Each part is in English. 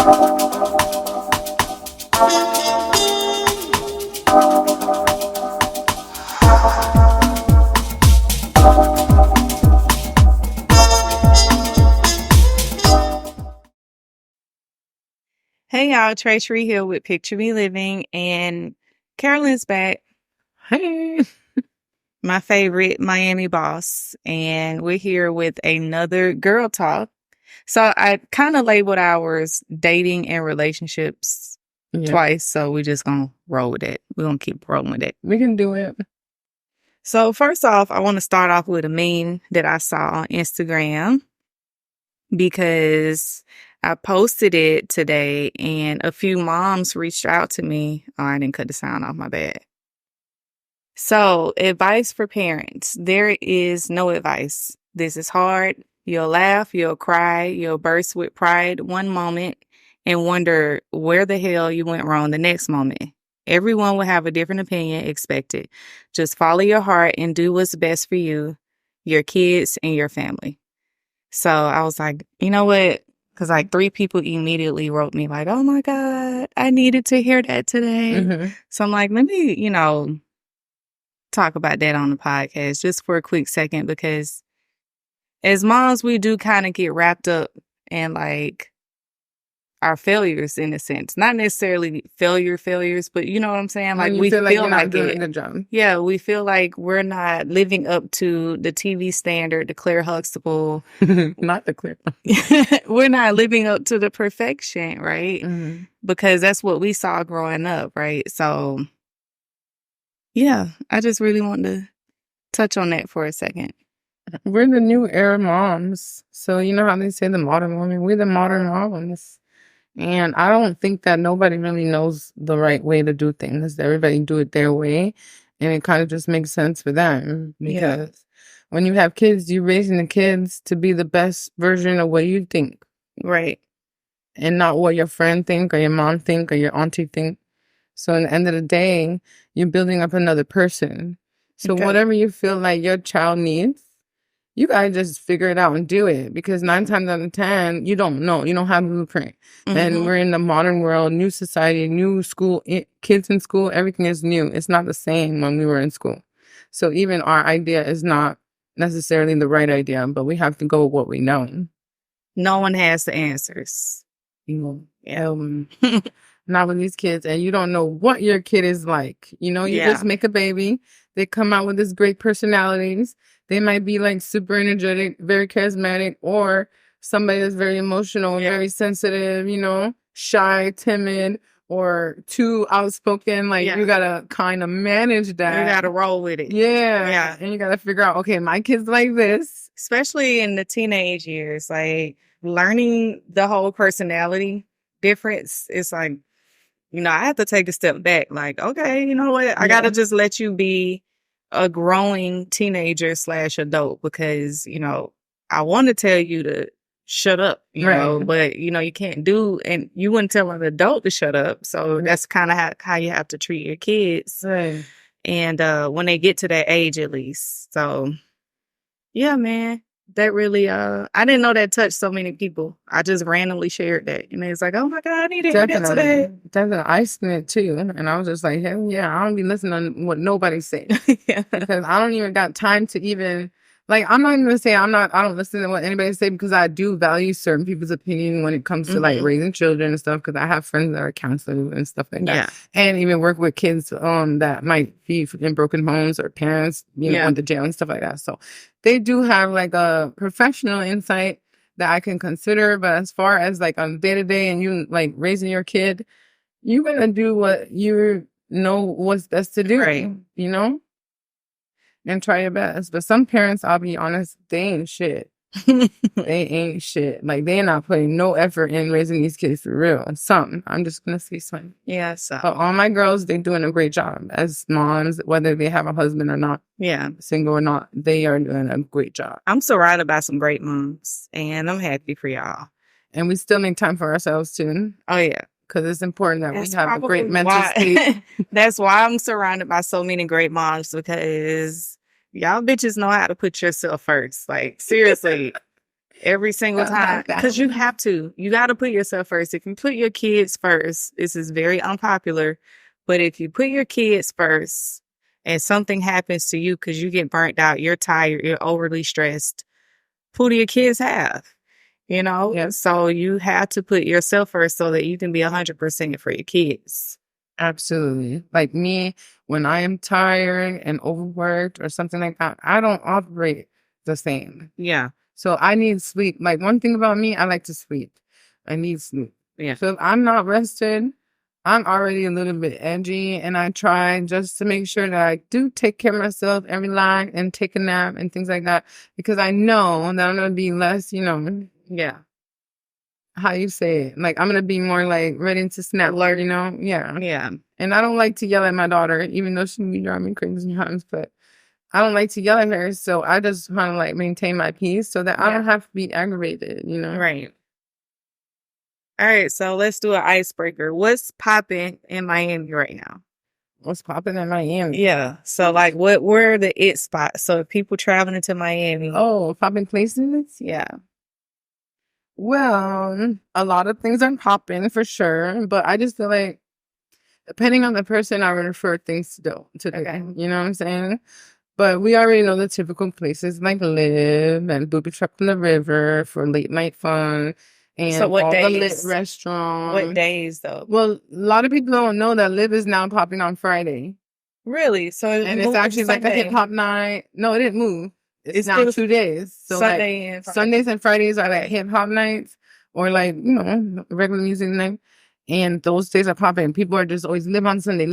Hey y'all, Tracery here with Picture Me Living, and Carolyn's back, Hey. my favorite Miami boss, and we're here with another girl talk. So I kind of labeled ours dating and relationships Yeah, twice, so we're just gonna roll with it. We're gonna keep rolling with it. we can do it. So first off, I want to start off with a meme that I saw on Instagram because I posted it today and a few moms reached out to me. Oh, I didn't cut the sound off, my bad. So, advice for parents. There is no advice. This is hard. You'll laugh, you'll cry, you'll burst with pride one moment and wonder where the hell you went wrong the next moment. Everyone will have a different opinion expected. Just follow your heart and do what's best for you, your kids, and your family. So I was like, you know what? Because like 3 people immediately wrote me like, oh my God, I needed to hear that today. Mm-hmm. So I'm like, let me, talk about that on the podcast just for a quick second, because as moms, we do kind of get wrapped up in like our failures in a sense. Not necessarily failures, but you know what I'm saying? Like When you we feel like feel you're not like doing a it. good job. Yeah, we feel like we're not living up to the TV standard, the Claire Huxtable. Not the clear. We're not living up to the perfection, right? Mm-hmm. Because that's what we saw growing up, right? So, yeah, I just really wanted to touch on that for a second. We're the new era moms. So you know how they say the modern woman? We're the modern moms. And I don't think that nobody really knows the right way to do things. Everybody do it their way. And it kind of just makes sense for them. Yeah. Because when you have kids, you're raising the kids to be the best version of what you think. Right. And not what your friend think or your mom think or your auntie think. So in the end of the day, you're building up another person. So Okay. whatever you feel like your child needs, you gotta just figure it out and do it. Because 9 times out of 10, you don't know. You don't have a blueprint. And we're in the modern world, new society, new school, kids in school, everything is new. It's not the same when we were in school. So even our idea is not necessarily the right idea, but we have to go with what we know. No one has the answers. Not with these kids, and you don't know what your kid is like. You Yeah. just make a baby. They come out with this great personalities. They might be like super energetic, very charismatic, or somebody that's very emotional, Yeah. very sensitive, shy, timid, or too outspoken. Like Yeah. you gotta kind of manage that. You got to roll with it. Yeah. Yeah. And you gotta figure out, okay, my kid's like this. Especially in the teenage years, like learning the whole personality difference. It's like, I have to take a step back. Like, okay, you know what? I got to Yeah. just let you be a growing teenager / adult because, I want to tell you to shut up, Right. but, you can't do, and you wouldn't tell an adult to shut up. So that's kind of how you have to treat your kids. Right. And when they get to that age, at least. So, yeah, man. That really, I didn't know that touched so many people. I just randomly shared that. And it's like, oh my God, I need to hear that today. Definitely. I seen it too. And I was just like, hell yeah, I don't be listening to what nobody says. Yeah. Because I don't even got time to even, I'm not even going to say I don't listen to what anybody say, because I do value certain people's opinion when it comes to like raising children and stuff. Because I have friends that are counselors and stuff like that. Yeah. And even work with kids that might be in broken homes, or parents, went to jail and stuff like that. So they do have like a professional insight that I can consider. But as far as like on day to day and you like raising your kid, you're going to do what you know what's best to do, Right. And try your best. But some parents, I'll be honest, they ain't shit. They ain't shit. Like, they're not putting no effort in raising these kids for real. Some. I'm just going to say something. Yeah, so. But all my girls, they're doing a great job as moms, whether they have a husband or not. Yeah. Single or not, they are doing a great job. I'm surrounded by some great moms, and I'm happy for y'all. And we still make time for ourselves, too. Oh, yeah. Because it's important that That's we have a probably great mental state. That's why I'm surrounded by so many great moms, because y'all bitches know how to put yourself first. Like, seriously. Every single time. Because you have to. You got to put yourself first. If you put your kids first, this is very unpopular, but if you put your kids first and something happens to you because you get burnt out, you're tired, you're overly stressed, who do your kids have? You know? Yeah. So you have to put yourself first so that you can be 100% for your kids. Absolutely. Like me, when I am tired and overworked or something like that, I don't operate the same. Yeah. So I need sleep. Like one thing about me, I like to sleep. I need sleep. Yeah. So if I'm not rested, I'm already a little bit edgy, and I try just to make sure that I do take care of myself and relax and take a nap and things like that, because I know that I'm going to be less, Yeah. how you say it? Like, I'm going to be more like ready to snap, Alert. Yeah. Yeah. And I don't like to yell at my daughter, even though she be driving me crazy sometimes, but I don't like to yell at her. So I just want to like maintain my peace so that I don't have to be aggravated, Right. All right. So let's do an icebreaker. What's popping in Miami right now? What's popping in Miami? Yeah. So like where are the it spots? So if people traveling to Miami. Oh, popping places? Yeah. Well, a lot of things are popping for sure, but I just feel like depending on the person, I would refer things to do. Okay. You know what I'm saying? But we already know the typical places like Live and Booby Trap in the River for late night fun, and So what all the lit days? restaurants. What days though? Well, a lot of people don't know that Live is now popping on Friday. Really? So And it's actually like a hip hop night. No, it didn't move. It's now 2 days. So Sunday and like Friday. Sundays and Fridays are like hip hop nights, or like, regular music night. And those days are popping. People are just always live on Sunday,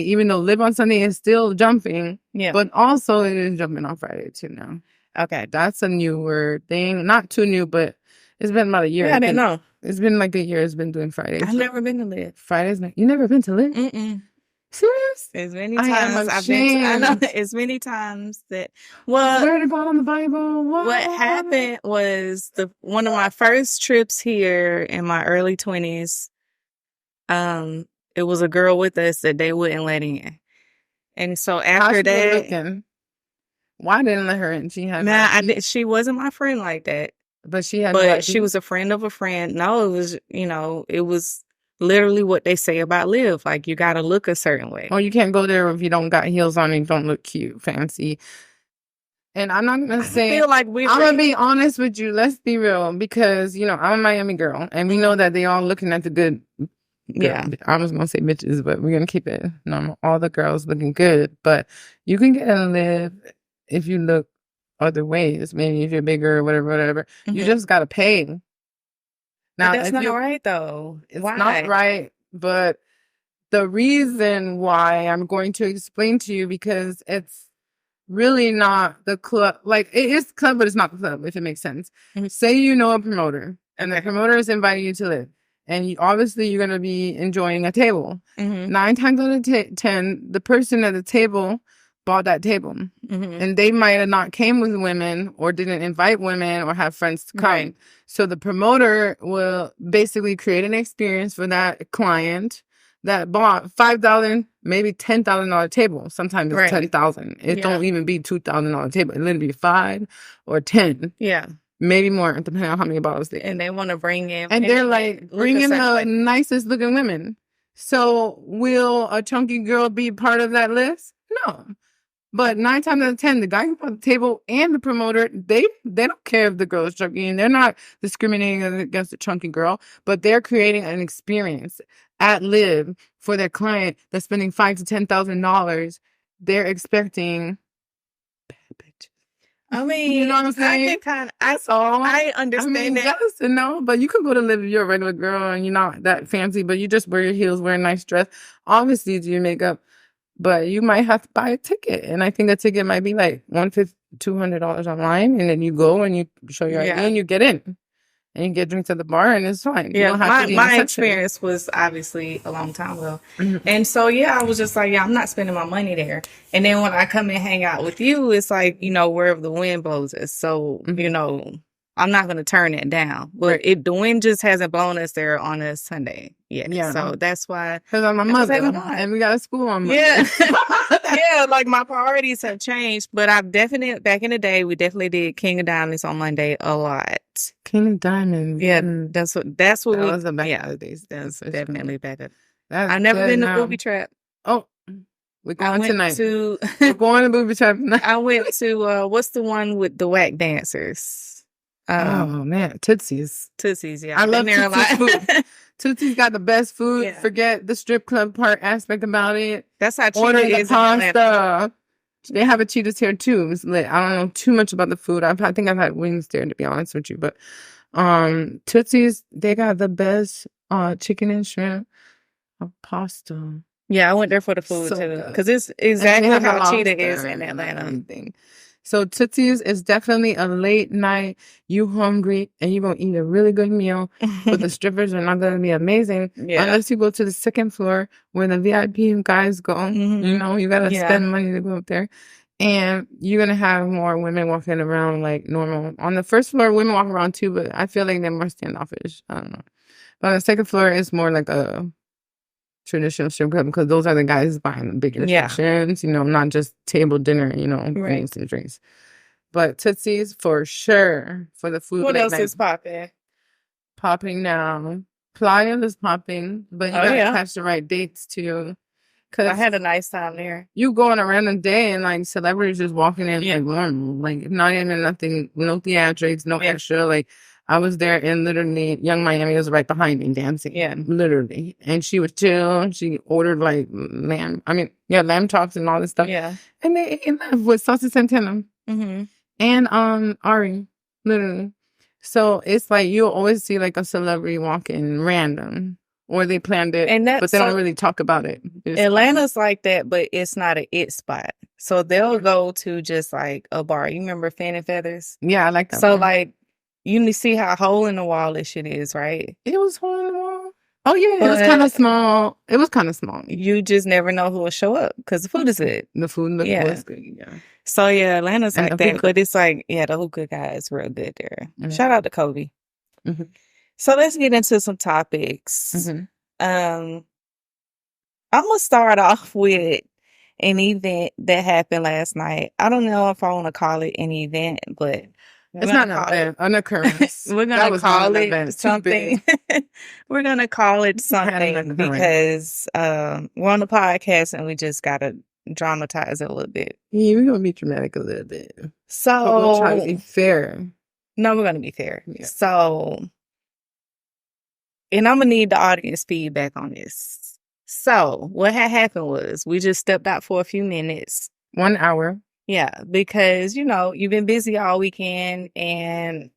even though Live on Sunday is still jumping. Yeah. But also it is jumping on Friday too now. Okay. That's a newer thing. Not too new, but it's been about a year. Yeah, I didn't know. It's been like a year it's been doing Fridays. I've never been to Live. Fridays night. You never been to Live? Mm-mm. Serious? As many I am times I've been to, I know ashamed. as many times that well Swear to God on the Bible. what happened was one of my first trips here in my early 20s, it was a girl with us that they wouldn't let in. And so after that, why didn't let her in? She had she wasn't my friend like that. But she had But she was a friend of a friend. No, it was, it was literally what they say about Live. Like, you got to look a certain way. Oh, you can't go there if you don't got heels on and you don't look cute, fancy. And I'm not going to say, I feel like I'm going to be honest with you. Let's be real. Because, I'm a Miami girl. And we know that they all looking at the good. Yeah. I was going to say bitches, but we're going to keep it normal. All the girls looking good. But you can get a Live if you look other ways. Maybe if you're bigger or whatever. Mm-hmm. You just got to pay. Now, but that's not right, though. It's not right, but the reason why I'm going to explain to you, because it's really not the club. Like, it is club, but it's not the club, if it makes sense. Mm-hmm. Say you know a promoter, and the promoter is inviting you to Live, and obviously you're going to be enjoying a table. Mm-hmm. 9 times out of 10, the person at the table bought that table. Mm-hmm. And they might have not came with women or didn't invite women or have friends to come. Right. So the promoter will basically create an experience for that client that bought $5,000, maybe $10,000 table. Sometimes it's $10,000. It don't even be $2,000 table. It literally be 5 or 10. Yeah. Maybe more, depending on how many bottles they. And they want to bring in. And they're like, bring in the nicest looking women. So will a chunky girl be part of that list? No. But 9 times out of 10, the guy who bought the table and the promoter, they don't care if the girl is chunky, and they're not discriminating against the chunky girl, but they're creating an experience at Live for their client that's spending $5,000 to $10,000. They're expecting bad bitches. I mean, you know what I'm saying? I understand that. Yes and no, but you could go to Live if you're a regular girl and you're not that fancy, but you just wear your heels, wear a nice dress, obviously do your makeup. But you might have to buy a ticket. And I think a ticket might be like $150, $200 online. And then you go and you show your ID and you get in. And you get drinks at the bar and it's fine. Yeah, my experience was obviously a long time ago. Mm-hmm. And so, I was just like, I'm not spending my money there. And then when I come and hang out with you, it's like, wherever the wind blows us. So, I'm not going to turn it down. But the wind just hasn't blown us there on a Sunday. Yeah. So that's why. Because I'm a mother and we got a school on Monday. Yeah. Yeah, like my priorities have changed, but back in the day, we definitely did King of Diamonds on Monday a lot. King of Diamonds. Yeah, that's what that was the back of the days. That's definitely better. That's I've never been to Booby Trap. Oh, we're going tonight. We're going to Booby Trap tonight. I went to what's the one with the whack dancers? Oh man, Tootsie's. Yeah. I love Tootsie's food. Tootie's got the best food. Yeah. Forget the strip club part aspect about it. That's how Order the pasta. They have a Cheetah's here too. It's lit. I don't know too much about the food. I think I've had wings there, to be honest with you. But Tootsie's, they got the best how and shrimp pasta. Yeah, I went there for the food too, because it's exactly how Cheetah is in Atlanta. So Tootsie's is definitely a late night. You hungry and you gonna eat a really good meal, but the strippers are not gonna be amazing unless you go to the second floor where the VIP guys go. Mm-hmm. You know, you gotta spend money to go up there, and you're gonna have more women walking around like normal. On the first floor, women walk around too, but I feel like they're more standoffish. I don't know. But on the second floor, it's more like a traditional strip club because those are the guys buying the bigger sections, you know, not just table dinner, you know, drinks and drinks. But Tootsie's for sure for the food. What else is popping? Popping now. Playa is popping, but you gotta catch the right dates too. Cause I had a nice time there. You go on a random day and like celebrities just walking in like not even nothing, no theatrics, no extra. Like I was there and literally Young Miami was right behind me dancing. Yeah. Literally. And she was chill. She ordered like lamb chops and all this stuff. Yeah. And they ate that with Saucy Santana. Mm-hmm. And Ari. Literally. So it's like you'll always see like a celebrity walking random. Or they planned it, but they don't really talk about it. Atlanta's like that, but it's not an it spot. So they'll go to just like a bar. You remember Fan and Feathers? Yeah, I like that. So like, you see how hole in the wall this shit is, right? It was hole in the wall. Oh yeah, it was kind of small. It was kind of small. You just never know who will show up because the food is good. The food was good. Yeah. So yeah, Atlanta's like that, but it's like the hookah guy is real good there. Mm-hmm. Shout out to Kobe. Mm-hmm. So let's get into some topics. Mm-hmm. I'm gonna start off with an event that happened last night. I don't know if I want to call it an event, but it's not an occurrence. We're gonna call it something. We're gonna call it something because we're on the podcast and we just gotta dramatize it a little bit. Yeah, we're gonna be dramatic a little bit. So but we'll try to be fair. No, we're gonna be fair. Yeah. So, and I'm gonna need the audience feedback on this. So, what had happened was we just stepped out for a few minutes. 1 hour. Yeah, because, you've been busy all weekend, and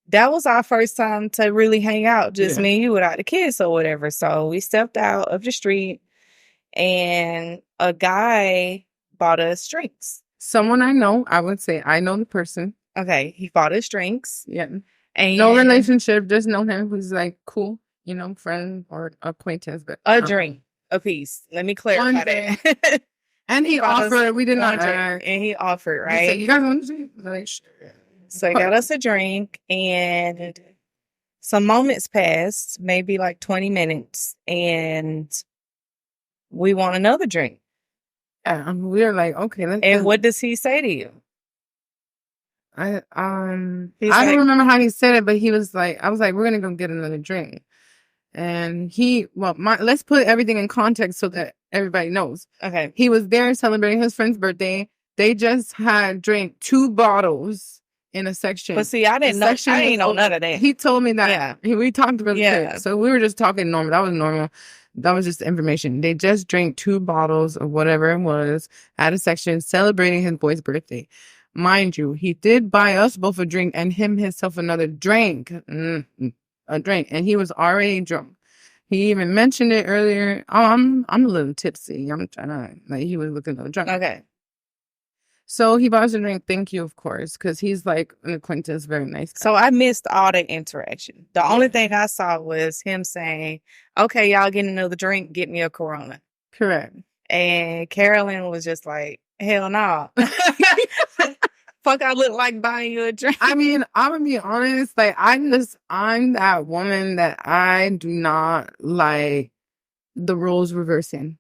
that was our first time to really hang out, just me and you without the kids or whatever. So we stepped out of the street, and a guy bought us drinks. Someone I know, I would say I know the person. Okay, he bought us drinks. Yeah. And no relationship, just know him. Who's like cool, friend or acquaintance. But a drink, a piece. Let me clarify that. And he offered. We did not drink. And he offered, right? Said, you guys want to drink? Like, sure. So he got us a drink, and some moments passed, maybe like 20 minutes, and we want another drink. We were like, okay, let's. And what does he say to you? I don't remember how he said it, but he was like, I was like, we're gonna go get another drink. And let's put everything in context so that everybody knows. Okay. He was there celebrating his friend's birthday. They just had drank 2 bottles in a section. But see, I didn't know none of that. He told me that. Yeah. We talked about it. So we were just talking normal. That was normal. That was just information. They just drank 2 bottles of whatever it was at a section celebrating his boy's birthday. Mind you, he did buy us both a drink and himself another drink. A drink. And he was already drunk. He even mentioned it earlier. Oh, I'm a little tipsy. I'm trying to, he was looking a little drunk. Okay. So he bought us a drink. Thank you, of course, because he's like an acquaintance, very nice guy. So I missed all the interaction. The only thing I saw was him saying, okay, y'all get another drink, get me a Corona. Correct. And Carolyn was just like, hell no. fuck I look like buying you a drink. I mean, I'm gonna be honest. Like, I'm that woman that I do not like the roles reversing.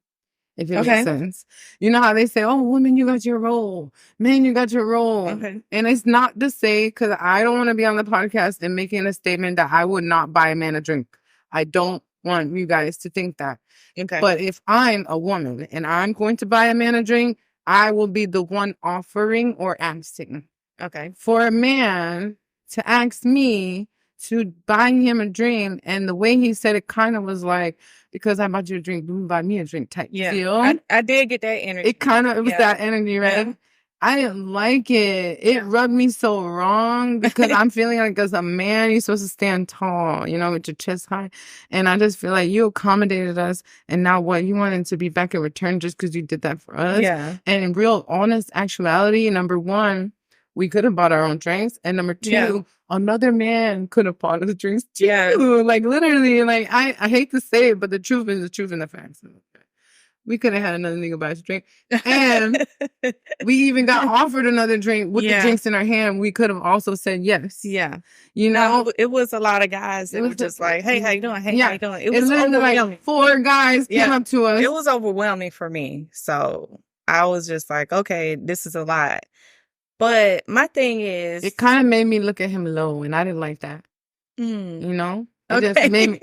If it makes sense. You know how they say, oh, women, you got your role. Men, you got your role. Okay. And it's not to say, because I don't want to be on the podcast and making a statement that I would not buy a man a drink. I don't want you guys to think that. Okay. But if I'm a woman and I'm going to buy a man a drink, I will be the one offering or asking. Okay. For a man to ask me to buy him a drink, and the way he said it kind of was like, because I bought you a drink, you buy me a drink type feel. I did get that energy. It was that energy, right? Yeah. I didn't like it. It rubbed me so wrong because I'm feeling like as a man, you're supposed to stand tall, you know, with your chest high. And I just feel like you accommodated us. And now what? You wanted to be back in return just because you did that for us? Yeah. And in real honest actuality, number one, we could have bought our own drinks. And number two, another man could have bought us drinks too. Yeah. Like literally, like I hate to say it, but the truth is the truth and the facts. We could have had another nigga buy us a drink. And we even got offered another drink with the drinks in our hand. We could have also said yes. Yeah. You know? No, it was a lot of guys that were just like, hey, how you doing? Hey, how you doing? It was overwhelming. Like 4 guys came up to us. It was overwhelming for me. So I was just like, okay, this is a lot. But my thing is... It kind of made me look at him low, and I didn't like that. You know? It just made me...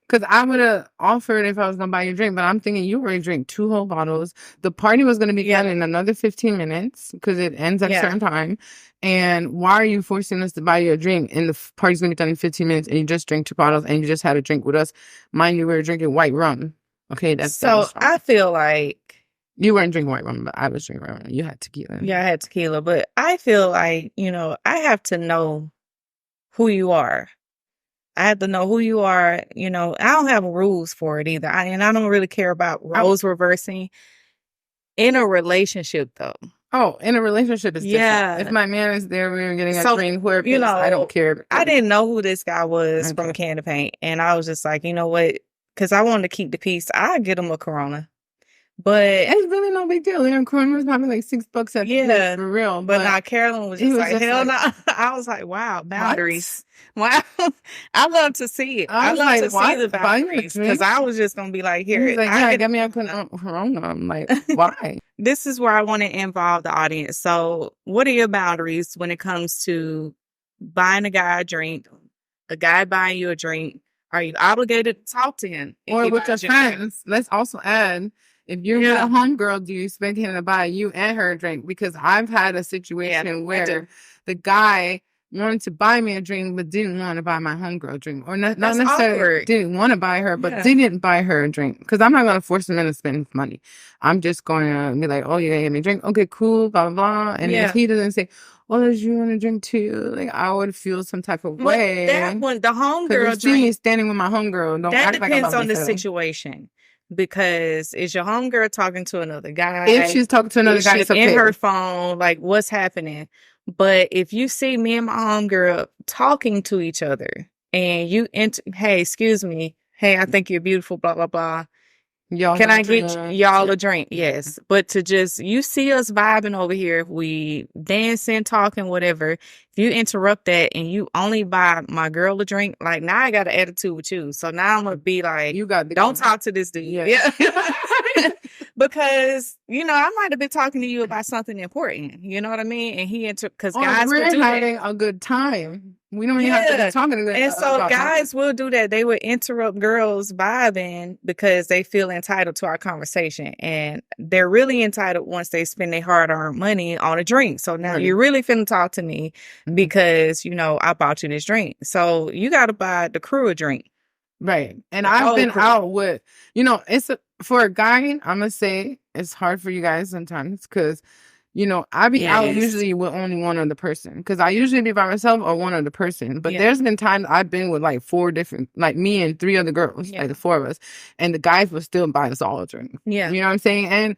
Because I would have offered if I was going to buy you a drink, but I'm thinking you were going to drink 2 whole bottles. The party was going to be done in another 15 minutes because it ends at a certain time. And why are you forcing us to buy you a drink? And the party's going to be done in 15 minutes and you just drink 2 bottles and you just had a drink with us. Mind you, we were drinking white rum. Okay, so I feel like... You weren't drinking white rum, but I was drinking white rum. You had tequila. Yeah, I had tequila. But I feel like, you know, I have to know who you are. I have to know who you are. You know, I don't have rules for it either. And I don't really care about roles reversing in a relationship, though. Oh, in a relationship, it's different. If my man is there, we're getting a drink, whoever, you know, I don't care. I didn't know who this guy was from a can of paint. And I was just like, you know what? Because I wanted to keep the peace. I'd get him a Corona. But it's really no big deal. You know, Corona was probably like $6 at the for real. But now Carolyn was just like, hell no. I was like, wow, boundaries. Wow. I love to see it. I love to see the boundaries. Because I was just going to be like, here. He's like, yeah, get me a Corona. I'm like, why? This is where I want to involve the audience. So what are your boundaries when it comes to buying a guy a drink, a guy buying you a drink? Are you obligated to talk to him? Or with your friends? Let's also add... If you're with a homegirl, do you expect him to buy you and her a drink? Because I've had a situation where the guy wanted to buy me a drink, but didn't want to buy my homegirl a drink. Or not necessarily didn't want to buy her, but didn't buy her a drink. Because I'm not going to force him to spend money. I'm just going to be like, oh, you gotta get me a drink? Okay, cool, blah, blah, blah. And if he doesn't say, oh, does you want to drink too? Like, I would feel some type of way. That one, the homegirl drink. See me standing with my homegirl. Don't that act depends like on the situation. Because is your homegirl talking to another guy? If she's talking to another guy, it's okay. In her phone, like, what's happening? But if you see me and my homegirl talking to each other and you hey, excuse me. Hey, I think you're beautiful, blah, blah, blah. Can I get y'all a drink? Yes. But to just, you see us vibing over here, we dancing, talking, whatever. If you interrupt that and you only buy my girl a drink, like, now I got an attitude with you. So now I'm going to be like, don't talk to this dude. Yeah. Because, you know, I might have been talking to you about something important. You know what I mean? And because guys we're having a good time. We don't even have to be talking to them. And so guys will do that. They would interrupt girls vibing because they feel entitled to our conversation. And they're really entitled once they spend their hard-earned money on a drink. So now you're really finna talk to me because, you know, I bought you this drink. So you got to buy the crew a drink. Right. And I've been out with, you know, for a guy, I'm going to say it's hard for you guys sometimes because, you know, I be out usually with only one other person because I usually be by myself or one other person. But there's been times I've been with like 4 different, like me and 3 other girls, like the 4 of us, and the guys will still buy us all a drink. Yeah. You know what I'm saying? And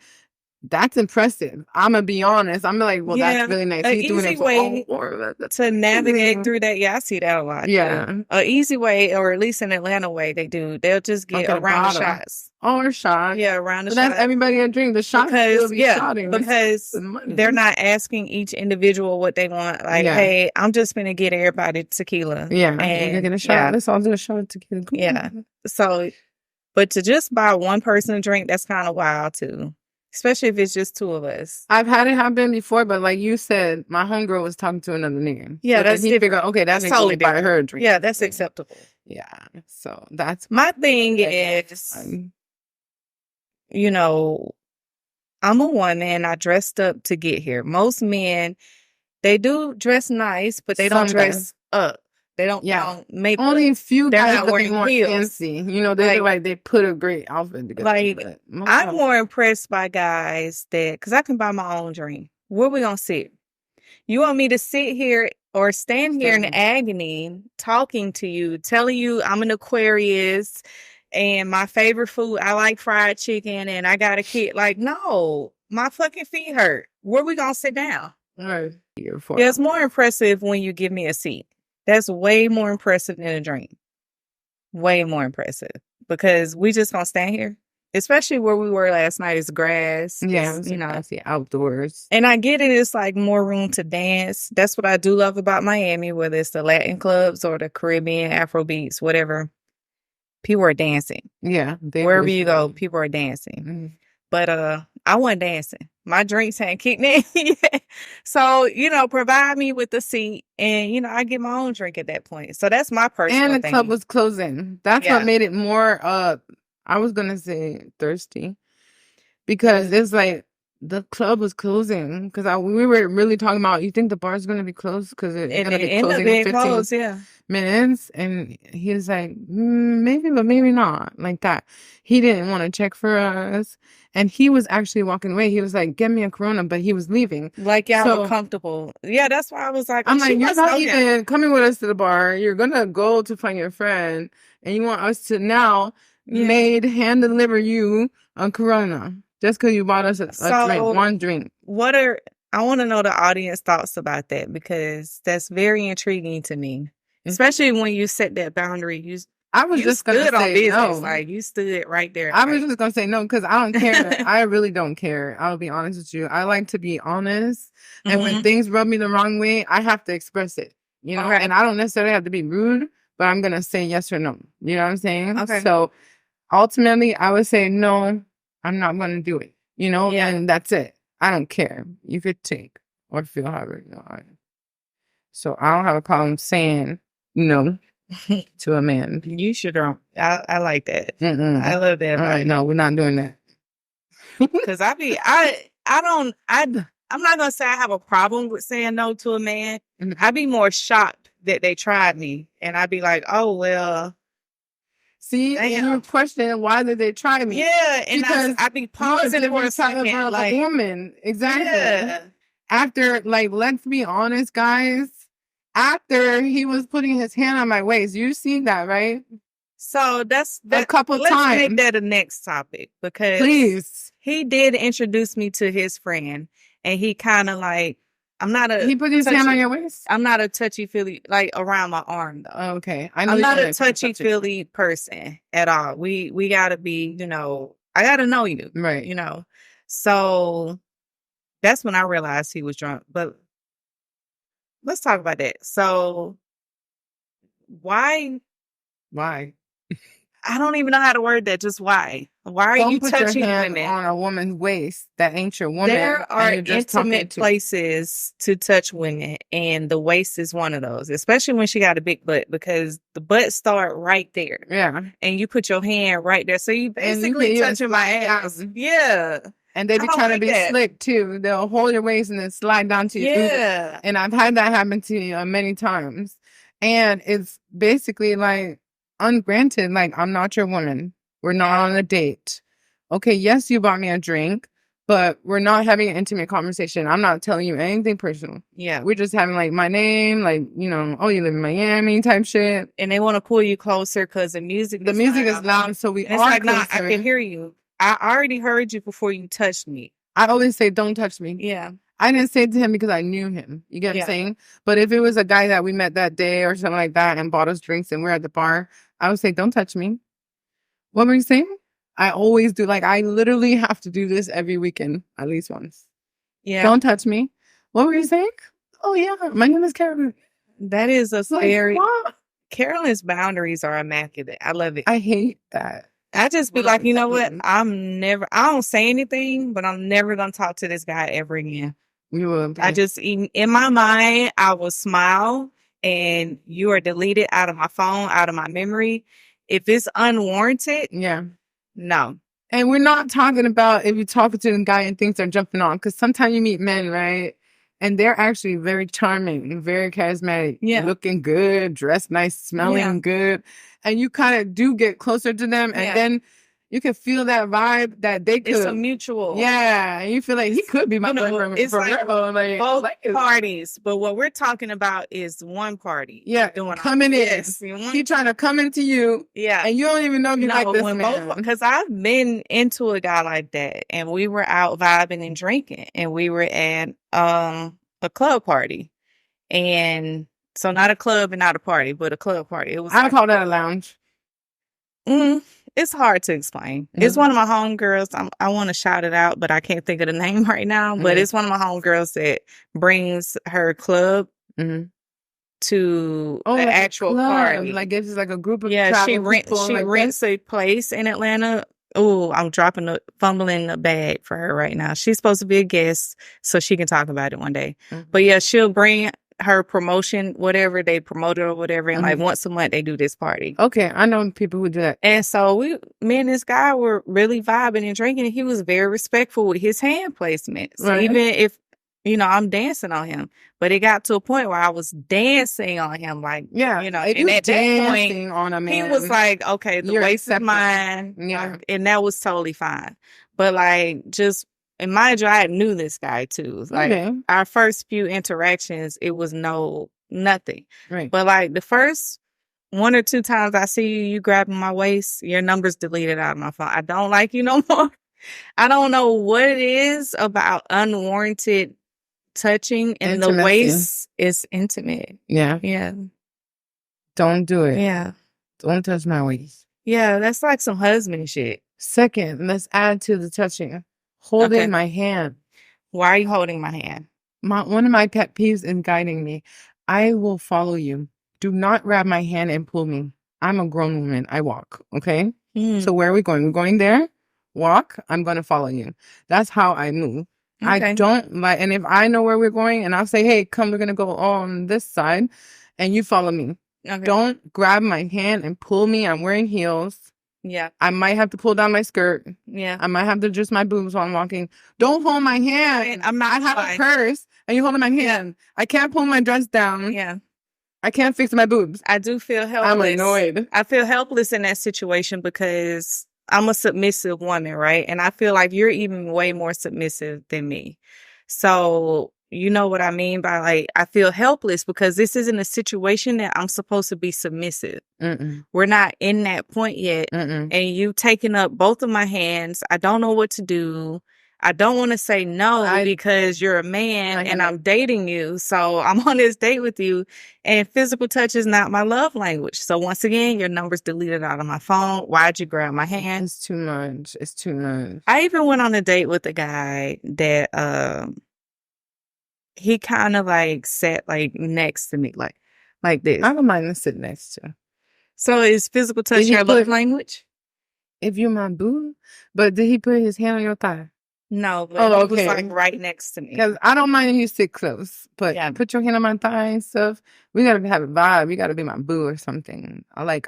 That's impressive. I'm gonna be honest. I'm like, well, that's really nice. An He's doing easy it for way to navigate amazing. through that. Yeah, I see that a lot. Yeah. An easy way, or at least in Atlanta way, they do. They'll just get Okay, around the bottle. shots. Or shot. Yeah, around the But shot. that's everybody a drink. The shot will be shotting. Because they're not asking each individual what they want. Like, hey, I'm just gonna get everybody tequila. Yeah, and you're gonna shot. Yeah. Let's all do a shot of tequila. Yeah. So, but to just buy one person a drink, that's kind of wild too. Especially if it's just two of us. I've had it happen before, but like you said, my homegirl was talking to another nigga. Yeah, so that's different. Okay, that's totally buy her a drink. Yeah, that's acceptable. Yeah. So that's my thing is, you know, I'm a woman and I dressed up to get here. Most men, they do dress nice, but they don't dress up. They don't, make only a few guys not wearing more heels. fancy. You know, they like they put a great outfit together. Like, I'm more impressed by guys that, because I can buy my own drink. Where we gonna sit? You want me to sit here or stand here in agony, talking to you, telling you I'm an Aquarius and my favorite food, I like fried chicken and I got a kid. Like, no, my fucking feet hurt. Where we gonna sit down? Yeah, it's more impressive when you give me a seat. That's way more impressive than a drink. Way more impressive. Because we just gonna stand here. Especially where we were last night is grass. Yeah, you know, outdoors. And I get it. It's like more room to dance. That's what I do love about Miami, whether it's the Latin clubs or the Caribbean, Afro beats, whatever. People are dancing. Yeah. Wherever you go, people are dancing. Mm-hmm. But I wasn't dancing. My drinks hadn't kicked in yet. So, you know, provide me with the seat and, you know, I get my own drink at that point. So that's my personal thing. And the club was closing. That's what made it more, I was going to say thirsty. Because it's like, the club was closing. Because we were really talking about, you think the bar's going to be closed? Because it's going to be closing in 15 minutes. And he was like, maybe, but maybe not. Like that. He didn't want to check for us. And he was actually walking away. He was like, get me a Corona, but he was leaving. Like, y'all were comfortable. Yeah, that's why I was like, I'm like, you're not even coming with us to the bar. You're going to go to find your friend. And you want us to now hand deliver you a Corona. Just because you bought us a drink, one drink. I want to know the audience thoughts about that, because that's very intriguing to me. Especially when you set that boundary. I was just going to say no. Like, you stood right there. I was just going to say no, because I don't care. I really don't care. I'll be honest with you. I like to be honest. And when things rub me the wrong way, I have to express it. You know, and I don't necessarily have to be rude, but I'm going to say yes or no. You know what I'm saying? Okay. So ultimately, I would say no, I'm not going to do it. You know, and that's it. I don't care. You could take or feel however you know. So I don't have a problem saying no to a man. You should. I like that. I love that. All right, no, we're not doing that. Because I'm not gonna say I have a problem with saying no to a man. I'd be more shocked that they tried me, and I'd be like, oh well. See, and you're questioning why did they try me? Yeah, and because I'd be pausing for a second, like a woman. Exactly. Yeah. After, like, let's be honest, guys. After he was putting his hand on my waist, you seen that, right? So that's a couple let's times. Make that a next topic, because please, he did introduce me to his friend, and he kind of like, he put his hand on your waist. I'm not a touchy feely, like around my arm though. Okay, I'm not a touchy feely person at all. We gotta be, you know, I gotta know you, right? You know, so that's when I realized he was drunk, but. Let's talk about that. So, why? I don't even know how to word that. Just why? Why are you touching women on a woman's waist? That ain't your woman. There are intimate places to touch women, and the waist is one of those. Especially when she got a big butt, because the butt start right there. Yeah, and you put your hand right there, so you basically touching my ass. Yeah. And they be trying to be slick too. They'll hold your waist and then slide down to you. Yeah. And I've had that happen to me many times. And it's basically like ungranted. Like, I'm not your woman. We're not on a date. Okay, yes, you bought me a drink, but we're not having an intimate conversation. I'm not telling you anything personal. Yeah. We're just having like my name, like, you know, oh, you live in Miami type shit. And they want to pull you closer because the music is loud. So we are like, nah, I can hear you. I already heard you before you touched me. I always say, don't touch me. Yeah. I didn't say it to him because I knew him. You get what I'm saying? But if it was a guy that we met that day or something like that and bought us drinks and we're at the bar, I would say, don't touch me. What were you saying? I always do. Like, I literally have to do this every weekend, at least once. Yeah. Don't touch me. What were you saying? Oh, yeah. My name is Carolyn. That is a very... What? Carolyn's boundaries are immaculate. I love it. I hate that. I just be like, you know what? I don't say anything, but I'm never going to talk to this guy ever again. You will. I just, in my mind, I will smile and you are deleted out of my phone, out of my memory. If it's unwarranted, yeah, no. And we're not talking about if you're talking to the guy and things are jumping on, because sometimes you meet men, right? And they're actually very charming and very charismatic, looking good, dressed nice, smelling good. And you kind of do get closer to them. And then you can feel that vibe that they could. It's a mutual. Yeah. And you feel like he could be my boyfriend. It's like both like parties. But what we're talking about is one party. Yeah. Coming in. He trying to come into you. Yeah. And you don't even know if you like this man. Because I've been into a guy like that. And we were out vibing and drinking. And we were at a club party. And so not a club and not a party, but a club party. It was. I call that a lounge. It's hard to explain. It's one of my homegirls. I want to shout it out, but I can't think of the name right now. But it's one of my homegirls that brings her club to an actual party. Like it's like a group of she rents a place in Atlanta. Oh, I'm fumbling the bag for her right now. She's supposed to be a guest, so she can talk about it one day. But yeah, she'll bring her promotion, whatever they promoted or whatever, and like once a month they do this party. Okay, I know people who do that. And so me and this guy were really vibing and drinking, and he was very respectful with his hand placements. Right. Even if, I'm dancing on him. But it got to a point where I was dancing on him, like, if and at that point, on a man, he was like, okay, the waist is mine. Yeah. And that was totally fine. But like, just, and mind you, I knew this guy too. Like our first few interactions, it was nothing. Right. But like the first 1 or 2 times I see you grabbing my waist, your number's deleted out of my phone. I don't like you no more. I don't know what it is about unwarranted touching, and the waist is intimate. Yeah. Yeah. Don't do it. Yeah. Don't touch my waist. Yeah, that's like some husband shit. Second, let's add to the touching. Holding my hand. Why are you holding my hand? One of my pet peeves in guiding me. I will follow you. Do not grab my hand and pull me. I'm a grown woman. I walk. Okay? So where are we going? We're going there? Walk. I'm going to follow you. That's how I move. Okay. I don't like, and if I know where we're going and I'll say, hey, come, we're going to go on this side and you follow me. Okay. Don't grab my hand and pull me. I'm wearing heels. Yeah. I might have to pull down my skirt. Yeah. I might have to adjust my boobs while I'm walking. Don't hold my hand. I have a purse and you're holding my hand. I can't pull my dress down. Yeah. I can't fix my boobs. I do feel helpless. I'm annoyed. I feel helpless in that situation because I'm a submissive woman, right? And I feel like you're even way more submissive than me. So, you know what I mean by like, I feel helpless because this isn't a situation that I'm supposed to be submissive. We're not in that point yet. And you taking up both of my hands. I don't know what to do. I don't want to say no because you're a man and I'm dating you. So I'm on this date with you and physical touch is not my love language. So once again, your number's deleted out of my phone. Why'd you grab my hand? It's too much. It's too much. I even went on a date with a guy that, he kind of like sat like next to me, like this. I don't mind to sit next to. So is physical touch your love language? If you're my boo, but did he put his hand on your thigh? No, but he was like right next to me. Because I don't mind if you sit close, but put your hand on my thigh and stuff. We gotta have a vibe. You gotta be my boo or something. I'm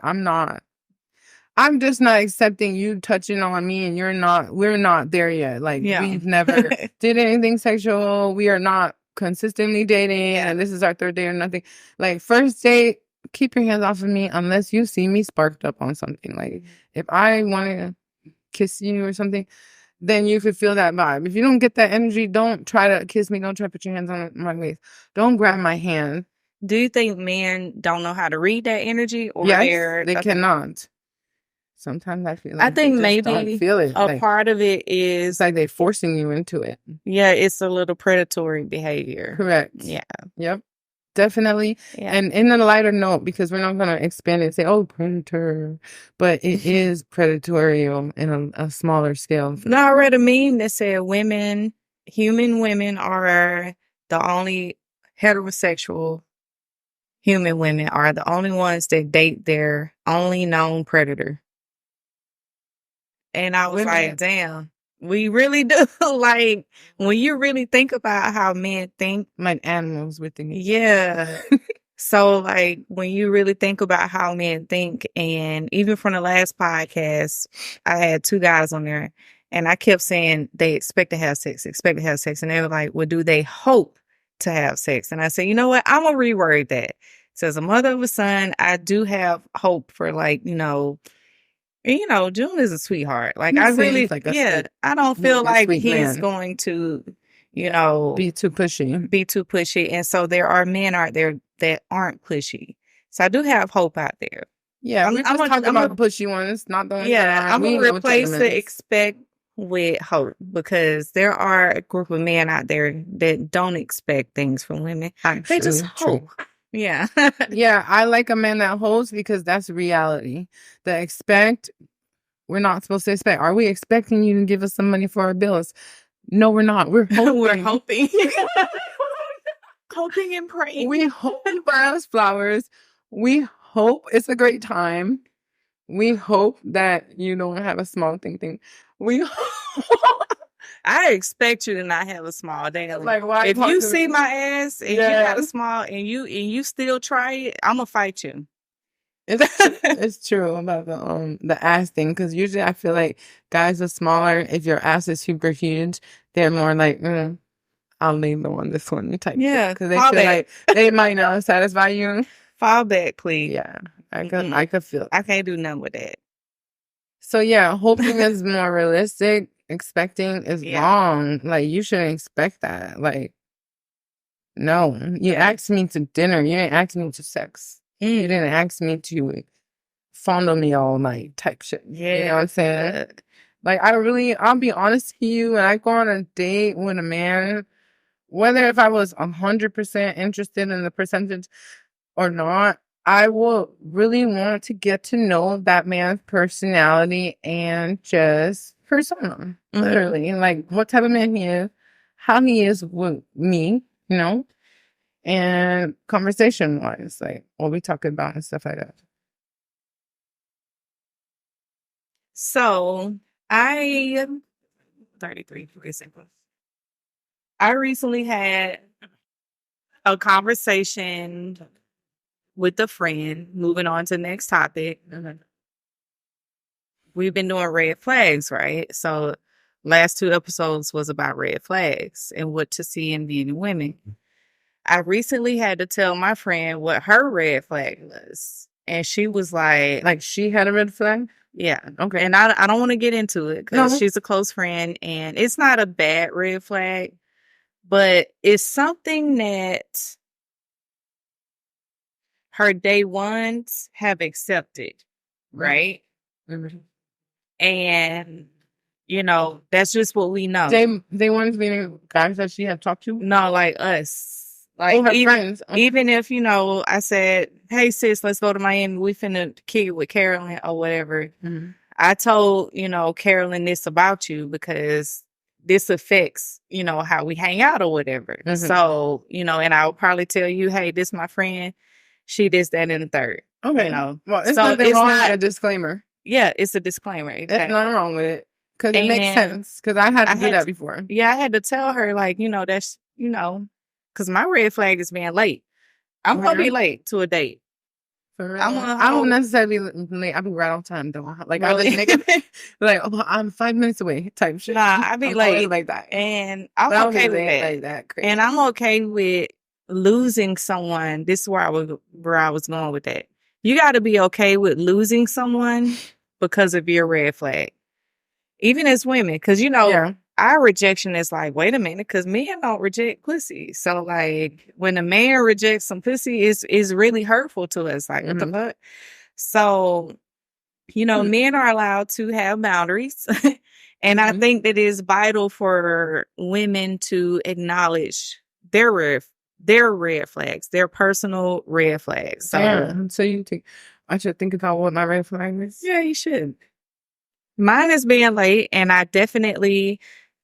just not accepting you touching on me and we're not there yet. Like we've never did anything sexual. We are not consistently dating and this is our 3rd day or nothing. Like first date, keep your hands off of me unless you see me sparked up on something. Like if I want to kiss you or something, then you could feel that vibe. If you don't get that energy, don't try to kiss me. Don't try to put your hands on my waist. Don't grab my hand. Do you think men don't know how to read that energy? Or yes, they cannot. Sometimes I feel I like think they just don't maybe feel it. a Like, part of it it's is, like they're forcing you into it. yeah, it's a little predatory behavior. Correct. Yeah. Yep. Definitely. Yeah. And in a lighter note, because we're not going to expand it and say, oh, predator, but it is predatory in a smaller scale. No, I read a meme that said human women are the only heterosexual human women are the only ones that date their only known predator. And I was Women- like, damn, we really do. Like, when you really think about how men think, Like animals with the yeah. So, like, when you really think about how men think, and even from the last podcast, I had two guys on there, and I kept saying they expect to have sex, expect to have sex. And they were like, well, do they hope to have sex? And I said, you know what? I'm going to reword that. So, as a mother of a son, I do have hope for, like, June is a sweetheart. Like, I really, like I don't feel like sweet he's man. going to, Be too pushy. be too pushy. And so there are men out there that aren't pushy. So I do have hope out there. Yeah, we're just talking about the pushy ones, not the ones that I'm aren't. going to replace the expect with hope, because there are a group of men out there that don't expect things from women. They just hope. Yeah. Yeah, I like a man that holds, because that's reality. The expect, we're not supposed to expect. Are we expecting you to give us some money for our bills? No, we're not. We're hoping. We're hoping. Hoping and praying. We hope you buy us flowers. We hope it's a great time. We hope that you don't have a small thing. I expect you to not have a small damn. Like, why? If you see my ass and you got a small and you still try it, I'm gonna fight you. It's true about the ass thing, because usually I feel like guys are smaller. If your ass is super huge, they're more like, I'll leave this one type. Yeah, because they feel like they might not satisfy you. Fall back, please. Yeah, I could feel. I can't do nothing with that. So yeah, hoping is more realistic. Expecting is wrong. Like, you shouldn't expect that. Like, no, you asked me to dinner. You didn't ask me to sex. You didn't ask me to fondle me all night type shit. Yeah. You know what I'm saying? Like, I'll be honest with you, when I go on a date with a man, whether if I was 100% interested in the percentage or not, I will really want to get to know that man's personality and just persona. Literally. Like, what type of man he is, how he is with me, and conversation wise, like what we talking about and stuff like that. So I 33 seconds. I recently had a conversation with a friend. Moving on to the next topic. We've been doing red flags, right? So last two episodes was about red flags and what to see in men and women. I recently had to tell my friend what her red flag was. And she was like she had a red flag? Yeah. Okay. And I don't want to get into it because she's a close friend, and it's not a bad red flag, but it's something that her day ones have accepted, right? Mm-hmm. And, that's just what we know. Day ones meaning guys that she had talked to? No, like us. Like, her friends. Okay. Even if, I said, hey, sis, let's go to Miami. We finna kick it with Carolyn or whatever. Mm-hmm. I told, Carolyn this about you because this affects, how we hang out or whatever. Mm-hmm. So, and I'll probably tell you, hey, this is my friend. She does that in the third. Okay. Well, it's nothing wrong with a disclaimer. Yeah, it's a disclaimer. Okay. There's nothing wrong with it. Because it makes sense. Because I had to do that before. Yeah, I had to tell her, like, that's, because my red flag is being late. I'm going to be late to a date. For real? I don't necessarily late. I'll be right on time, though. Like, really? I just make it like, I'm 5 minutes away type shit. Nah, I be late like that. And I'm okay with that. Like that. Crazy. And I'm okay with losing someone. This is where I was going with that. You got to be okay with losing someone because of your red flag. Even as women, because, our rejection is like, wait a minute, because men don't reject pussy. So, like, when a man rejects some pussy, is really hurtful to us. Like, what the fuck? So, You know, men are allowed to have boundaries. And I think that it's vital for women to acknowledge their red flags, their personal red flags. So, So you think I should think about what my red flag is? yeah, you should. Mine is being late, and I definitely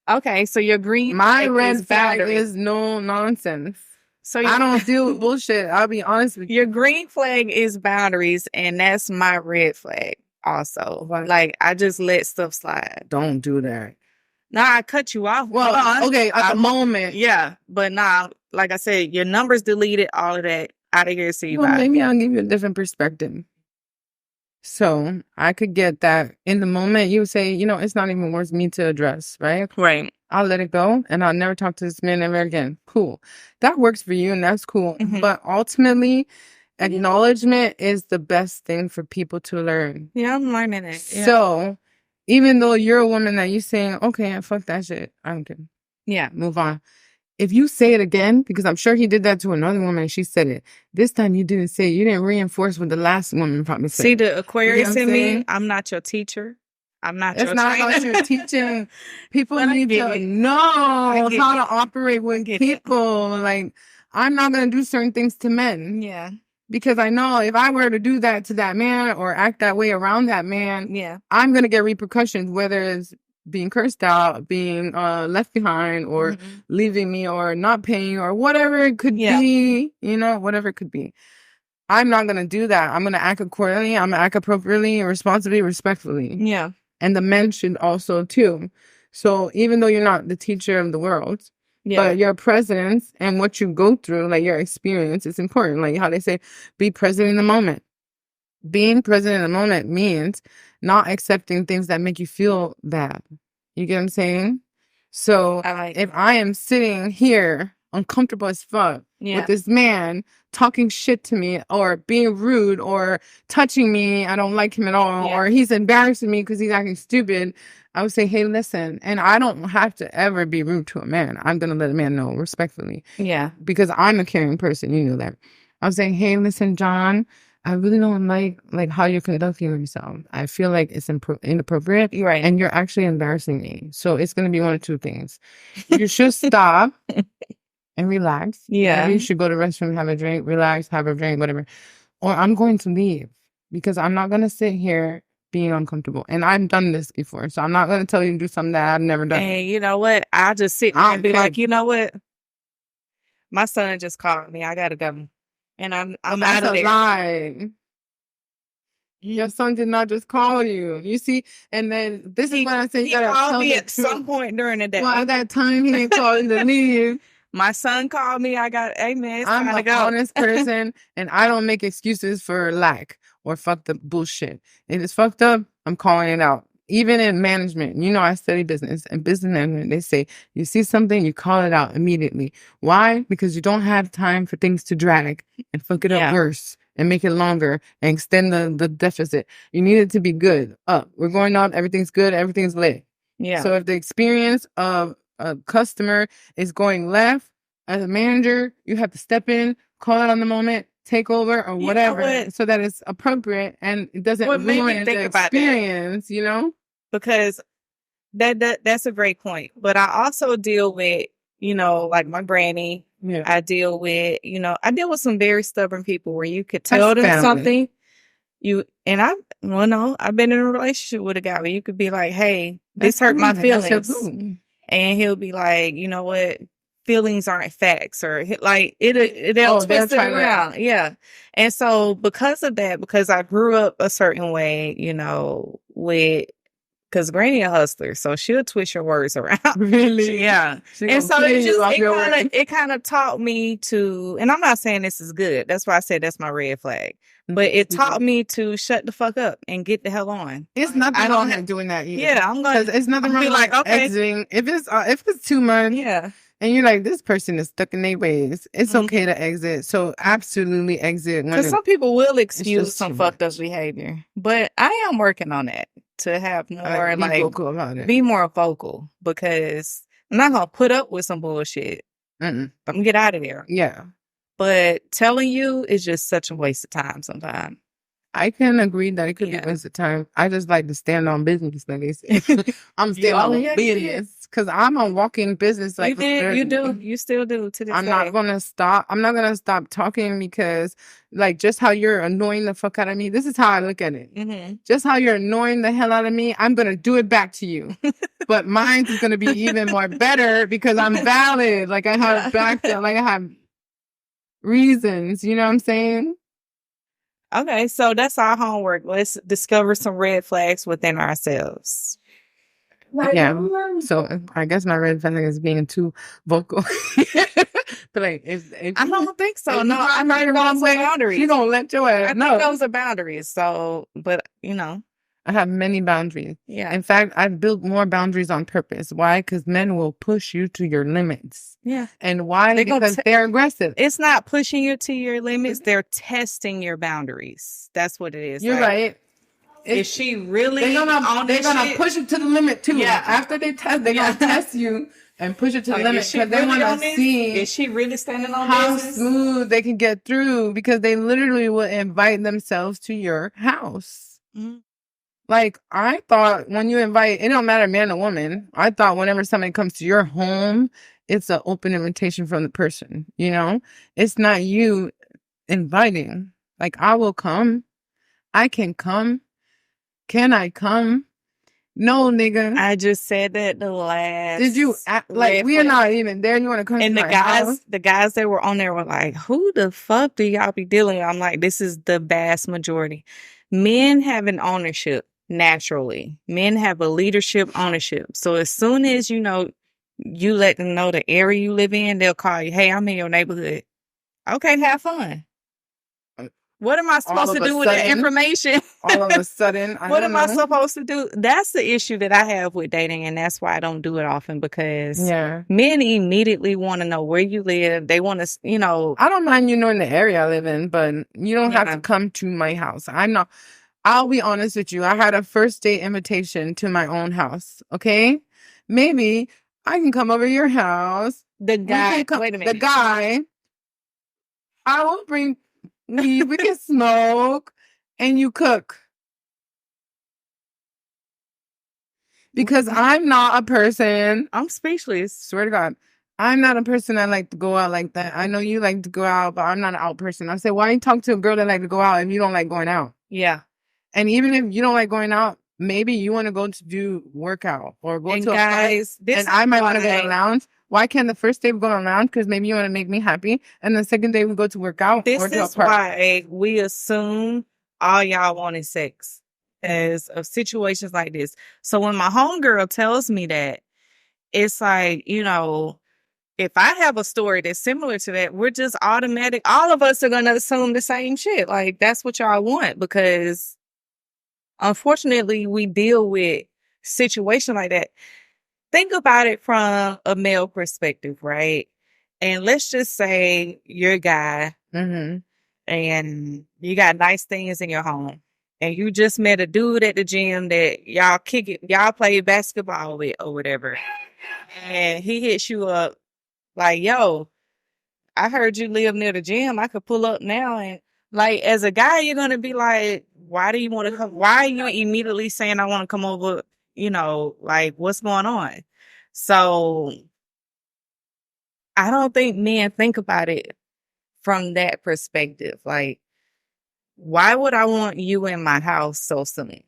okay. So your green My flag red is flag boundaries. is no nonsense. So I don't deal with bullshit. I'll be honest with you. your green flag is boundaries, and that's my red flag. Also, What? like I just let stuff slide. Don't do that. Nah, I cut you off. Well, okay, at the moment. Yeah, but nah, like I said, your numbers deleted, all of that out of here. See, Well, maybe I'll give you a different perspective. So I could get that in the moment. You say, you know, it's not even worth me to address, right? Right. I'll let it go, and I'll never talk to this man ever again. Cool. That works for you, and that's cool. But ultimately, acknowledgement is the best thing for people to learn. Yeah, I'm learning it. Yeah. So even though you're a woman that you're saying, okay, fuck that shit, I don't care. Yeah. Move on. If you say it again, because I'm sure he did that to another woman and she said it, this time you didn't say it. You didn't reinforce what the last woman probably said. See the Aquarius You know what I'm in me? saying? I'm not your teacher. I'm not It's your not trainer. about your teaching. People But I need get to it. know I get how it. to operate with get it. people. Like, I'm not going to do certain things to men. Yeah. Because I know if I were to do that to that man or act that way around that man, Yeah. I'm going to get repercussions, whether it's being cursed out, being left behind, or leaving me, or not paying, or whatever it could be, you know, whatever it could be. I'm not going to do that. I'm going to act accordingly. I'm going to act appropriately, responsibly, respectfully. Yeah. And the men should also too. So even though you're not the teacher of the world, but your presence and what you go through, like your experience, is important. Like how they say, be present in the moment. Being present in the moment means not accepting things that make you feel bad. You get what I'm saying? So if I am sitting here uncomfortable as fuck with this man talking shit to me or being rude or touching me, I don't like him at all, or he's embarrassing me because he's acting stupid, I would say, hey, listen. And I don't have to ever be rude to a man. I'm going to let a man know respectfully. Yeah. Because I'm a caring person. You know that. I was saying, hey, listen, John, I really don't like how you're conducting yourself. I feel like it's inappropriate. Right. And you're actually embarrassing me. So it's going to be one of two things. You should stop and relax. Yeah. Maybe you should go to the restroom, have a drink, relax, have a drink, whatever. Or I'm going to leave because I'm not going to sit here being uncomfortable. And I've done this before. So I'm not going to tell you to do something that I've never done. And you know what? I'll just sit there and be like, you know what? My son just called me. I got to go. And I'm out of there. Lie. Your son did not just call you. You see, and then this is what I say. He called me at some point during the day. Well, at that time, he didn't call you to leave. My son called me. I got, hey man, I'm an honest person, and I don't make excuses for lack or fucked up bullshit. If it's fucked up, I'm calling it out. Even in management, you know, I study business and business management. They say you see something, you call it out immediately. Why? Because you don't have time for things to drag and fuck it up worse and make it longer and extend the deficit. You need it to be good. Up. We're going up. Everything's good. Everything's lit. Yeah. So if the experience of a customer is going left, as a manager, you have to step in, call it on the moment, take over or whatever, so that it's appropriate and it doesn't ruin the experience, you know? Because that's a great point. But I also deal with, you know, like my granny. Yeah. I deal with some very stubborn people where you could tell them something. I've been in a relationship with a guy where you could be like, hey, this hurt my feelings. And he'll be like, you know what? Feelings aren't facts, or like they'll twist it around. Yeah. And so because of that, because I grew up a certain way, you know, because Granny a hustler, so she'll twist your words around. Really? Yeah. And so it kind of taught me to, and I'm not saying this is good. That's why I said that's my red flag. But it taught me to shut the fuck up and get the hell on. It's nothing wrong with doing that either. Yeah, I'm going to. It's nothing wrong with exiting. If it's too much. Yeah. And you're like, this person is stuck in their ways. It's okay to exit. So absolutely exit. Because some people will excuse some fucked up behavior. But I am working on that to have more be vocal about it. Be more vocal, because I'm not going to put up with some bullshit. I'm going to get out of there. Yeah. But telling you is just such a waste of time sometimes. I can agree that it could be a waste of time. I just like to stand on business, like they say. I'm still on business because I'm a walking business. Like you do, you still do to this I'm day. not gonna stop. I'm not gonna stop talking because, like, just how you're annoying the fuck out of me. This is how I look at it. Mm-hmm. Just how you're annoying the hell out of me, I'm gonna do it back to you. But mine is gonna be even more better because I'm valid. Like I have back there, like I have reasons. You know what I'm saying? Okay, so that's our homework. Let's discover some red flags within ourselves. Yeah. So I guess my red flag is being too vocal. But like, if I don't think so. No, I'm not think those are boundaries. You don't let your ass. I think those are boundaries. So, but I have many boundaries. Yeah. In fact, I've built more boundaries on purpose. Why? Because men will push you to your limits. Yeah. And why? Because they're aggressive. It's not pushing you to your limits. They're testing your boundaries. That's what it is. You're right. Is she really they're gonna push it to the limit too. Yeah. After they test, they're gonna test you and push it to the limit because they want to see is she really standing on how business? smooth they can get through because they literally will invite themselves to your house. Mm-hmm. Like I thought when you invite, it don't matter man or woman. I thought whenever somebody comes to your home, it's an open invitation from the person. You know, it's not you inviting. Like I will come, I can come. Can I come? No, nigga. I just said that the last. Did you like? We are not even there. You want to come? And to my house? The guys that were on there were like, "Who the fuck do y'all be dealing with?" I'm like, "This is the vast majority. Men have an ownership naturally. Men have a leadership ownership. So as soon as you let them know the area you live in, they'll call you. Hey, I'm in your neighborhood. Okay, have fun." What am I supposed to do with that information? All of a sudden, what am I supposed to do? That's the issue that I have with dating, and that's why I don't do it often because men immediately want to know where you live. They want to, I don't mind you knowing the area I live in, but you don't have to come to my house. I'll be honest with you. I had a first date invitation to my own house. Okay, maybe I can come over to your house. The guy, wait a minute. The guy, I will bring. We can smoke and you cook. Because I'm not a person. I'm speechless. Swear to God. I'm not a person that like to go out like that. I know you like to go out, but I'm not an out person. I say, why you talk to a girl that like to go out if you don't like going out? Yeah. And even if you don't like going out, maybe you want to go to do workout or go to a park. And I might want to go to a lounge. Why can't the first day we go to a lounge? Because maybe you want to make me happy. And the second day we go to work out or to a park. This is why we assume all y'all want is sex as of situations like this. So when my homegirl tells me that, it's like, if I have a story that's similar to that, we're just automatic. All of us are going to assume the same shit. Like, that's what y'all want because unfortunately we deal with situations like that. Think about it from a male perspective, right? And let's just say you're a guy and you got nice things in your home and you just met a dude at the gym that y'all play basketball with or whatever. And he hits you up like, yo, I heard you live near the gym. I could pull up now. And like, as a guy, you're going to be like, why do you want to come? Why are you immediately saying I want to come over? Like what's going on? So I don't think men think about it from that perspective. Like, why would I want you in my house so soon?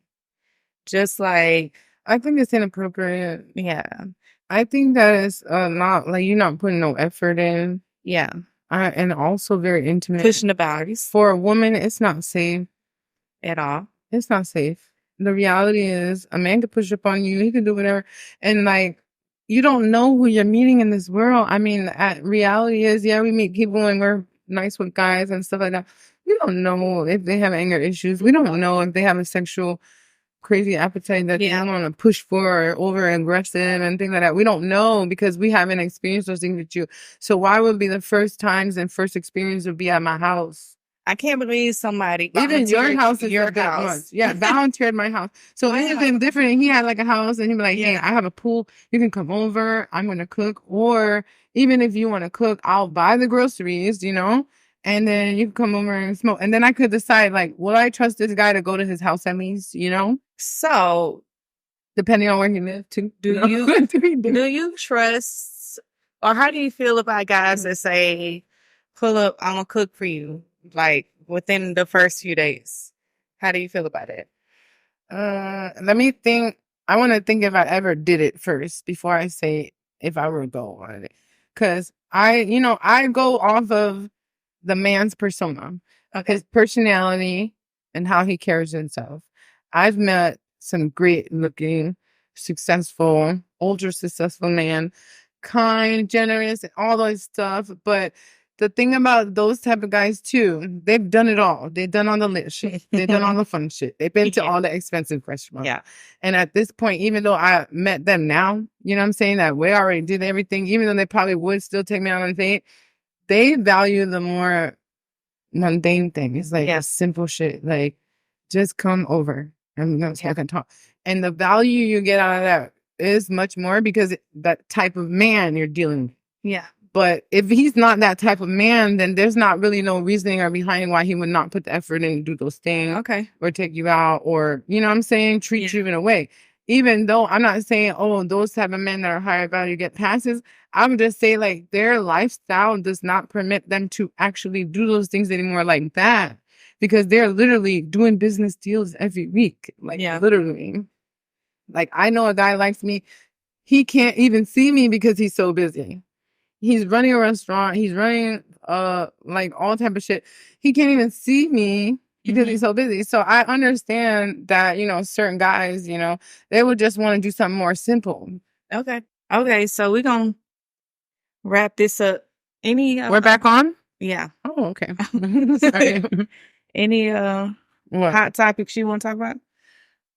Just like, I think it's inappropriate. Yeah. I think that is not like you're not putting no effort in. Yeah. And also very intimate. Pushing the boundaries. For a woman, it's not safe. At all. It's not safe. The reality is a man could push up on you. He could do whatever. And like, you don't know who you're meeting in this world. I mean, reality is, we meet people and we're nice with guys and stuff like that. We don't know if they have anger issues. We don't know if they have a sexual crazy appetite that they want to push for or over aggressive and things like that. We don't know because we haven't experienced those things with you. So why would be the first times and first experience would be at my house? I can't believe somebody even your house is your house. Yeah, volunteered my house. So it would have been different. And he had like a house and he'd be like, hey, I have a pool. You can come over. I'm going to cook. Or even if you want to cook, I'll buy the groceries, and then you come over and smoke. And then I could decide, like, will I trust this guy to go to his house at least, you know? So, Depending on where he lives, too. do you trust, or how do you feel about guys that say, pull up, I'm gonna cook for you, like within the first few days? How do you feel about it? Let me think. I want to think if I ever did it first before I say if I were to go on it. Because I go off of the man's persona, his personality, and how he carries himself. I've met some great looking, successful, ultra successful man, kind, generous, and all those stuff. But the thing about those type of guys too, they've done it all. They've done all the lit shit. They've done all the fun shit. They've been to all the expensive restaurants. Yeah. And at this point, even though I met them now, you know what I'm saying, that we already did everything, even though they probably would still take me out on a date, they value the more mundane thing. It's like a simple shit. Like, just come over and talk. And the value you get out of that is much more because that type of man you're dealing with. Yeah. But if he's not that type of man, then there's not really no reasoning or behind why he would not put the effort in to do those things. Okay. Or take you out or, you know what I'm saying, treat you in a way. Even though I'm not saying, oh, those type of men that are higher value get passes. I'm just saying, like, their lifestyle does not permit them to actually do those things anymore like that. Because they're literally doing business deals every week. Like, literally. Like, I know a guy likes me. He can't even see me because he's so busy. He's running a restaurant. He's running like all type of shit. He can't even see me because he's so busy. So I understand that, you know, certain guys, you know, they would just want to do something more simple. Okay. Okay. So we're going to wrap this up. We're back on? Yeah. Oh, okay. Sorry. Any hot topics you want to talk about?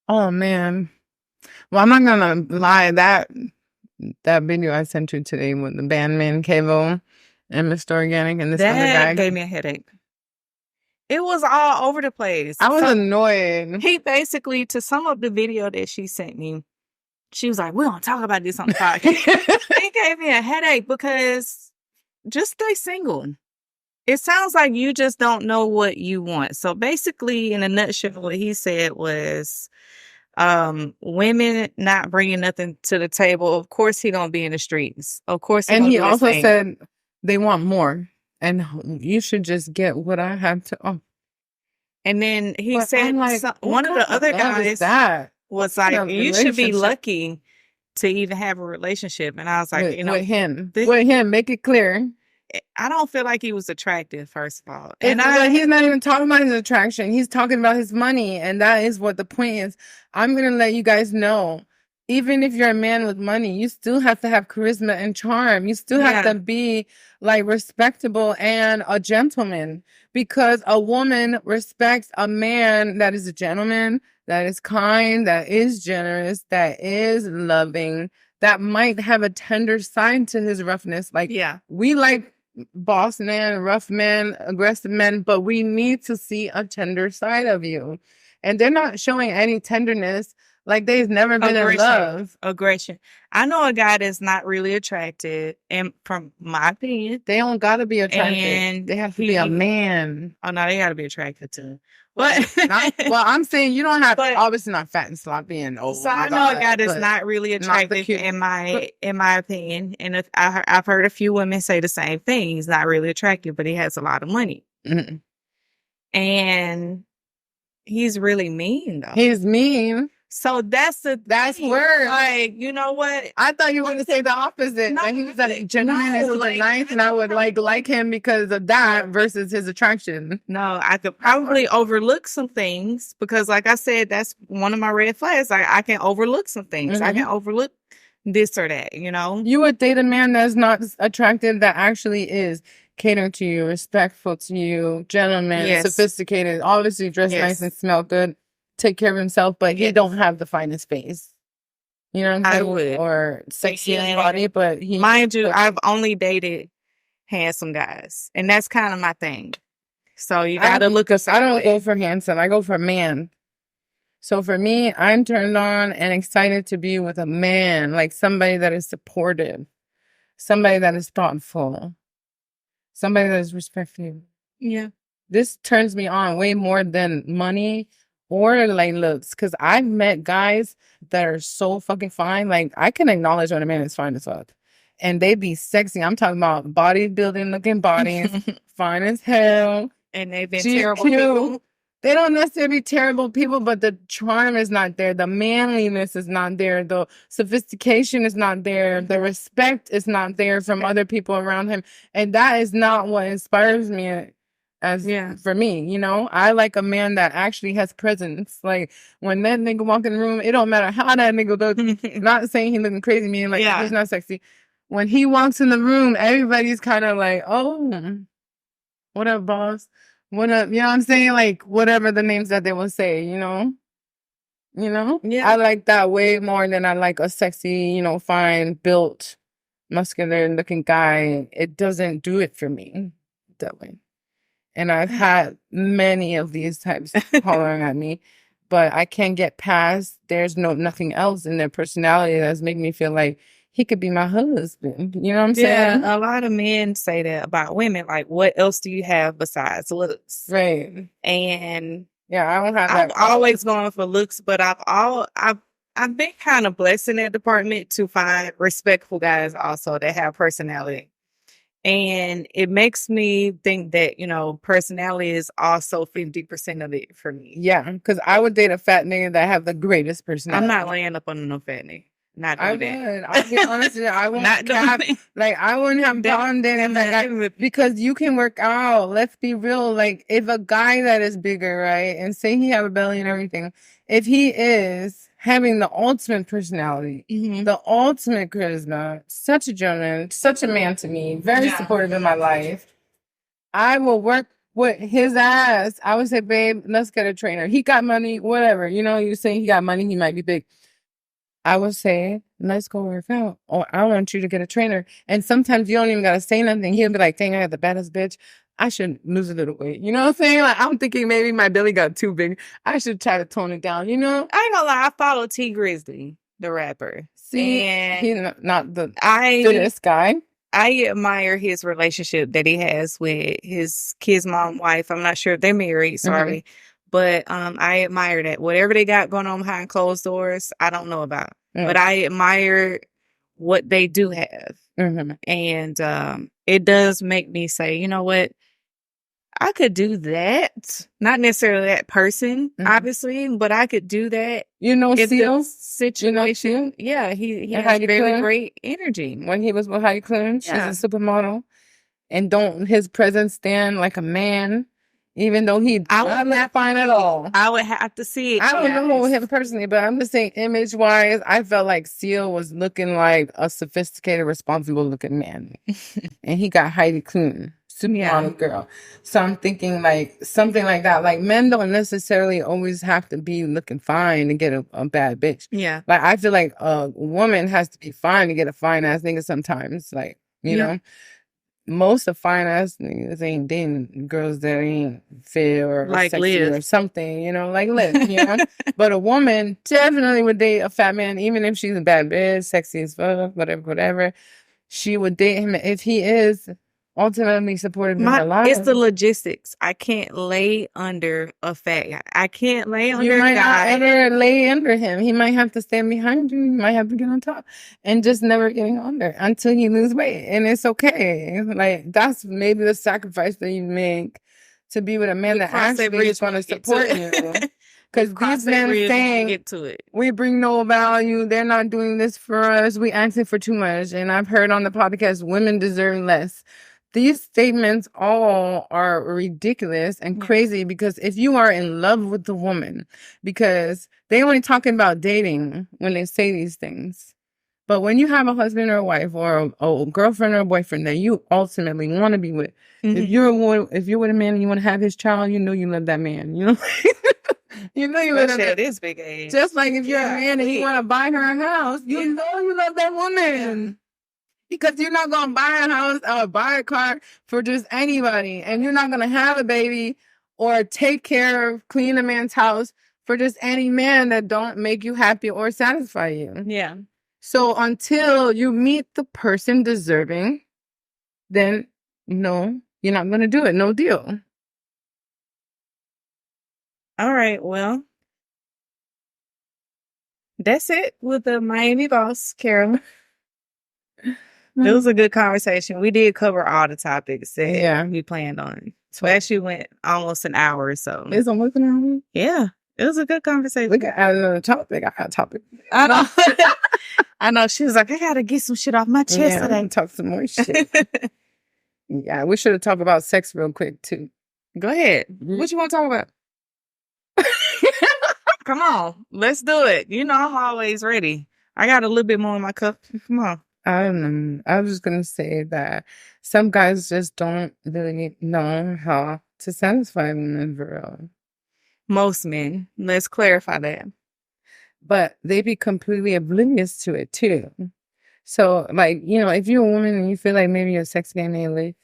Oh, man. Well, I'm not going to lie. That video I sent you today with the bandman Kevo and Mr. Organic and this other guy gave me a headache. It was all over the place. I was annoyed. He basically, to sum up the video that she sent me, she was like, "We don't talk about this on the podcast." It gave me a headache because just stay single. It sounds like you just don't know what you want. So basically, in a nutshell, what he said was, women not bringing nothing to the table. Of course he gonna be in the streets. Of course he also said they want more and you should just get what I have to offer. And then he said, like, one of the other guys was like, you should be lucky to even have a relationship. And I was like, with him, make it clear. I don't feel like he was attractive, first of all. And he's not even talking about his attraction. He's talking about his money. And that is what the point is. I'm going to let you guys know, even if you're a man with money, you still have to have charisma and charm. You still have to be like respectable and a gentleman, because a woman respects a man that is a gentleman, that is kind, that is generous, that is loving, that might have a tender side to his roughness. Like, we like boss man, rough men, aggressive men, but we need to see a tender side of you. And they're not showing any tenderness. Like, they've never been in love. Aggression. I know a guy that's not really attractive, and from my opinion, they don't gotta be attractive. And they have to be a man. Oh no, they gotta be attractive too. But I'm saying you don't have obviously not fat and sloppy and old. So I know a guy that's not really attractive in my opinion, and I've heard a few women say the same thing. He's not really attractive, but he has a lot of money, and he's really mean though. He's mean. So that's word. Like, you know what? I thought you were going to say the opposite. No, he was a gentleman and super nice, and I would like him because of that versus his attraction. No, I could probably overlook some things because, like I said, that's one of my red flags. I can overlook some things. I can overlook this or that, you know? You would date a man that's not attractive that actually is catered to you, respectful to you, gentleman, sophisticated, obviously dressed nice and smell good. Take care of himself, but he don't have the finest face. You know what I'm saying? I would. Or sexy body, but he... Mind you, I've only dated handsome guys, and that's kind of my thing. So you gotta look us. I don't go for handsome. I go for man. So for me, I'm turned on and excited to be with a man, like somebody that is supportive, somebody that is thoughtful, somebody that is respectful. Yeah. This turns me on way more than money or like looks. Cause I've met guys that are so fucking fine. Like I can acknowledge when a man is fine as fuck. And they be sexy. I'm talking about bodybuilding looking bodies, fine as hell. And they've been terrible people. GQ. They don't necessarily be terrible people, but the charm is not there. The manliness is not there. The sophistication is not there. The respect is not there from other people around him. And that is not what inspires me as for me, you know. I like a man that actually has presence. Like when that nigga walk in the room, it don't matter how that nigga looks. Not saying he looking crazy, man. Like he's not sexy. When he walks in the room, everybody's kind of like, oh, what up, boss? What up? You know what I'm saying? Like whatever the names that they will say, you know? You know? Yeah. I like that way more than I like a sexy, you know, fine built, muscular looking guy. It doesn't do it for me that way. And I've had many of these types hollering at me, but I can't get past there's nothing else in their personality that's making me feel like he could be my husband. You know what I'm saying? Yeah, a lot of men say that about women. Like, what else do you have besides looks? Right. And yeah, I don't have I've that. always gone for looks, but I've been kind of blessed in that department to find respectful guys also that have personality. And it makes me think that, you know, personality is also 50% of it for me. Yeah, because I would date a fat nigga that have the greatest personality. I'm not laying up on no fat nigga. Not doing that. I'll be honest with you. I wouldn't have, like, I wouldn't have problem dating that guy because you can work out. Let's be real. Like, if a guy that is bigger, right, and say he have a belly and everything, if he is having the ultimate personality, the ultimate charisma, such a gentleman, such a man to me, very supportive in my life, I will work with his ass. I would say, babe, let's get a trainer. He got money, whatever. You know, you say he got money, he might be big. I would say, let's go work out. Or I want you to get a trainer. And sometimes you don't even got to say nothing. He'll be like, dang, I got the baddest bitch. I should lose a little weight. You know what I'm saying? Like, I'm thinking maybe my belly got too big. I should try to tone it down, you know? I ain't gonna lie. I follow T Grizzly, the rapper. See, and he's not the fittest guy. I admire his relationship that he has with his kid's mom, wife. I'm not sure if they're married. Sorry. But I admire that. Whatever they got going on behind closed doors, I don't know about. But I admire what they do have. And it does make me say, you know what? I could do that. Not necessarily that person, obviously, but I could do that. You know, Seal? Situation. Yeah, he has very great energy. When he was with Heidi Klum, she's a supermodel. And don't his presence stand like a man? Even though I'm not fine at all. I would have to see it. I don't know him personally, but I'm just saying image-wise, I felt like Seal was looking like a sophisticated, responsible-looking man. And he got Heidi Klum, supermodel girl. So I'm thinking like something like that. Like men don't necessarily always have to be looking fine to get a bad bitch. Yeah. Like I feel like a woman has to be fine to get a fine-ass nigga sometimes. Like, you know? Most of fine ass niggas ain't dating girls that ain't fair or like sexy or something, you know, like Liv, you know. But a woman definitely would date a fat man, even if she's a bad bitch, sexy as fuck, whatever. She would date him if he is ultimately supportive in her life. It's the logistics. I can't lay under a fat guy. I can't lay under a guy. You might not ever lay under him. He might have to stand behind you. You might have to get on top and just never getting under until you lose weight. And it's okay. Like, that's maybe the sacrifice that you make to be with a man that actually is going to support you. Because these men saying, we bring no value. They're not doing this for us. We asking for too much. And I've heard on the podcast, women deserve less. These statements all are ridiculous and crazy because if you are in love with the woman, because they only talking about dating when they say these things. But when you have a husband or a wife or a girlfriend or a boyfriend that you ultimately want to be with, if you're with a man and you want to have his child, you know you love that man. You know, you know you love that man. This big age. Just like if you're a man and you want to buy her a house, you know you love that woman. Because you're not going to buy a house or buy a car for just anybody. And you're not going to have a baby or take care of, clean a man's house for just any man that don't make you happy or satisfy you. Yeah. So until you meet the person deserving, then no, you're not going to do it. No deal. All right. Well, that's it with the Miami Boss, Carolyn. It was a good conversation. We did cover all the topics that we planned on. So actually went almost an hour or so. It's almost an hour? Yeah. It was a good conversation. We got another topic. I got a topic. I know. I know. She was like, I gotta get some shit off my chest today. Talk some more shit. Yeah, we should have talked about sex real quick too. Go ahead. What you want to talk about? Come on, let's do it. You know I'm always ready. I got a little bit more in my cup. Come on. I was just gonna say that some guys just don't really know how to satisfy women for real. Most men. Let's clarify that. But they be completely oblivious to it too. So, like, you know, if you're a woman and you feel like maybe your sex game ain't lit,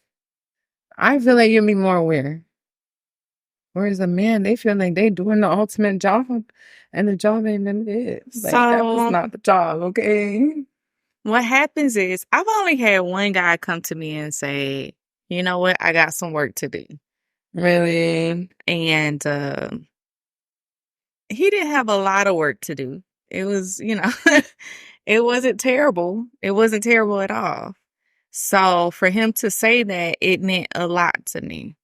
I feel like you'll be more aware. Whereas a man, they feel like they doing the ultimate job, and the job ain't been it. Like, that was not the job, okay? What happens is, I've only had one guy come to me and say, you know what, I got some work to do. Really? And he didn't have a lot of work to do. It was, you know, it wasn't terrible. It wasn't terrible at all. So for him to say that, it meant a lot to me.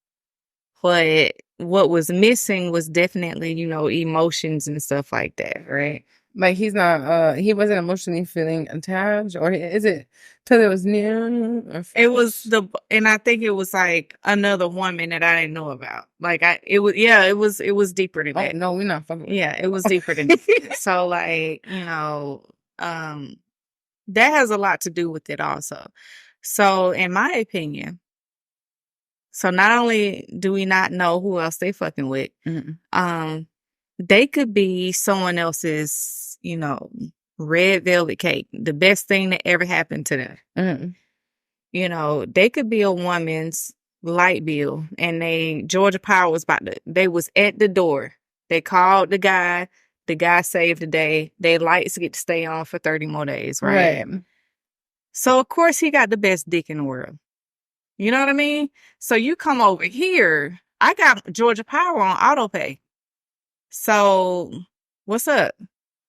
But what was missing was definitely, you know, emotions and stuff like that, right? Like he wasn't emotionally feeling attached, or is it till it was new? It was and I think it was like another woman that I didn't know about. Like it was deeper than that. No, we're not fucking. Yeah, it was deeper than that. So like, you know, that has a lot to do with it also. So in my opinion, so not only do we not know who else they fucking with, they could be someone else's, you know, red velvet cake, the best thing that ever happened to them. You know, they could be a woman's light bill, and Georgia Power was they was at the door. They called the guy saved the day. Their lights get to stay on for 30 more days, right? So of course he got the best dick in the world. You know what I mean? So you come over here, I got Georgia Power on auto pay. So what's up?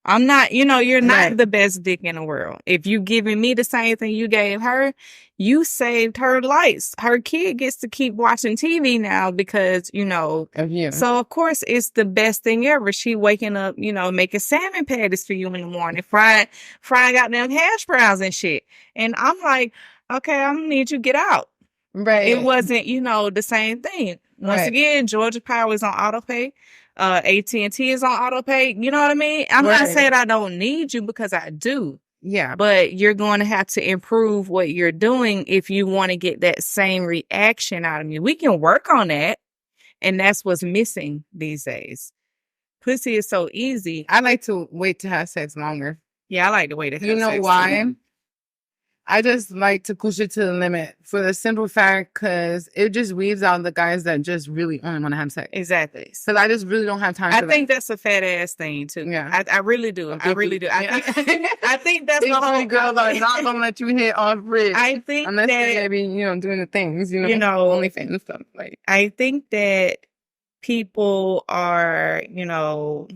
I'm not, you know, you're not the best dick in the world. If you giving me the same thing you gave her, you saved her lights. Her kid gets to keep watching TV now because, you know, of you. So of course it's the best thing ever. She waking up, you know, making salmon patties for you in the morning, frying goddamn hash browns and shit. And I'm like, okay, I'm gonna need you to get out. Right. It wasn't, you know, the same thing. Once again, Georgia Power is on auto pay. AT&T is on auto pay. You know what I mean? I'm not saying I don't need you, because I do. Yeah. But you're going to have to improve what you're doing if you want to get that same reaction out of me. We can work on that. And that's what's missing these days. Pussy is so easy. I like to wait to have sex longer. Yeah, I like to wait to have sex. You know why? I just like to push it to the limit for the simple fact, because it just weeds out the guys that just really only want to have sex. Exactly. Because I just really don't have time for that. I think that's a fat ass thing too. Yeah. I really do. I really do. I think that's the whole girls are not going to let you hit off rich. I think unless they're maybe, you know, doing the things, you know, OnlyFans stuff. Like, I think that people are, you know,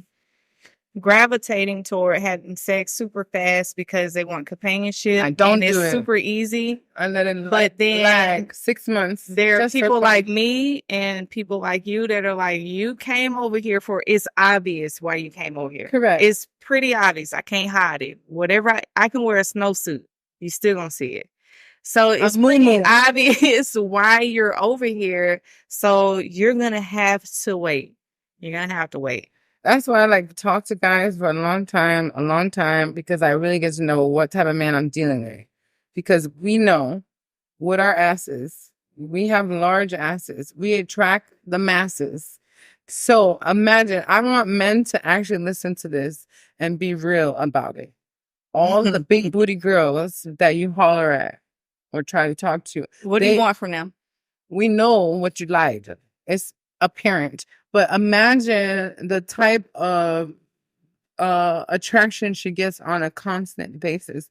gravitating toward having sex super fast because they want companionship. It's super easy. And then, but then like 6 months. There are people like me and people like you that are like, you came over here it's obvious why you came over here. Correct. It's pretty obvious. I can't hide it. Whatever I can wear a snowsuit. You still gonna see it. So it's pretty obvious why you're over here. So you're gonna have to wait. You're gonna have to wait. That's why I like to talk to guys for a long time, because I really get to know what type of man I'm dealing with. Because we know with our asses, we have large asses. We attract the masses. So imagine, I want men to actually listen to this and be real about it. All the big booty girls that you holler at or try to talk to. What do you want from them? We know what you like. It's apparent. But imagine the type of attraction she gets on a constant basis.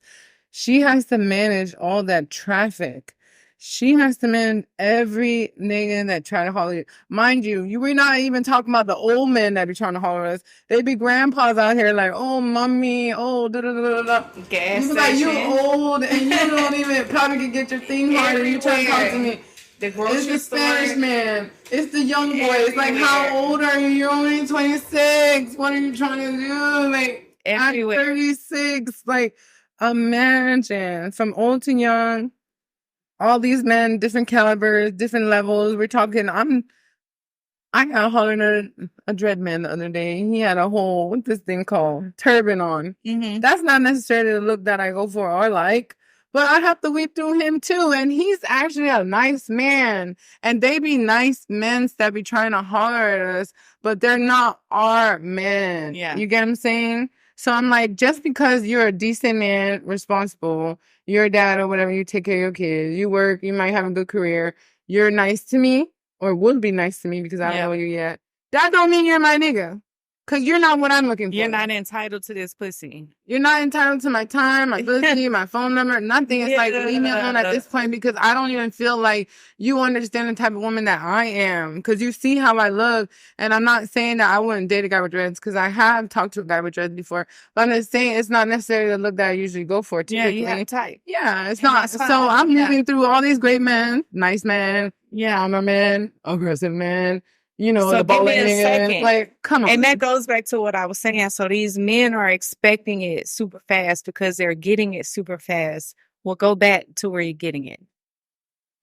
She has to manage all that traffic. She has to man every nigga that try to holler. Mind you, we're not even talking about the old men that be trying to holler at us. They be grandpas out here like, oh, mommy, oh, da da da da da. Gas You be like, you station. old and you don't even probably can get your thing harder. You try to talk to me. The It's grocery the store. Spanish man. It's the young boy. It's like, how old are you? You're only 26. What are you trying to do? Like, I'm Everywhere. 36. Like, imagine from old to young, all these men, different calibers, different levels. We're talking. I got hollering at a dread man the other day. He had a whole, what's this thing called? Turban on. Mm-hmm. That's not necessarily the look that I go for or like, but I have to weep through him too. And he's actually a nice man. And they be nice men that be trying to holler at us, but they're not our men. Yeah. You get what I'm saying? So I'm like, just because you're a decent man, responsible, you're a dad or whatever, you take care of your kids, you work, you might have a good career, you're nice to me, or would be nice to me because I don't know you yet. That don't mean you're my nigga. Because you're not what I'm looking for. You're not entitled to this pussy. You're not entitled to my time, my pussy, my phone number, nothing. It's like, leave me alone at this point because I don't even feel like you understand the type of woman that I am. Because you see how I look. And I'm not saying that I wouldn't date a guy with dreads because I have talked to a guy with dreads before. But I'm just saying it's not necessarily the look that I usually go for. Yeah, you have type. Yeah, it's not. So I'm moving through all these great men, nice men, I'm a man, aggressive man. You know, so the bowling nigga. Like, come on. And that goes back to what I was saying. So these men are expecting it super fast because they're getting it super fast. Well, go back to where you're getting it.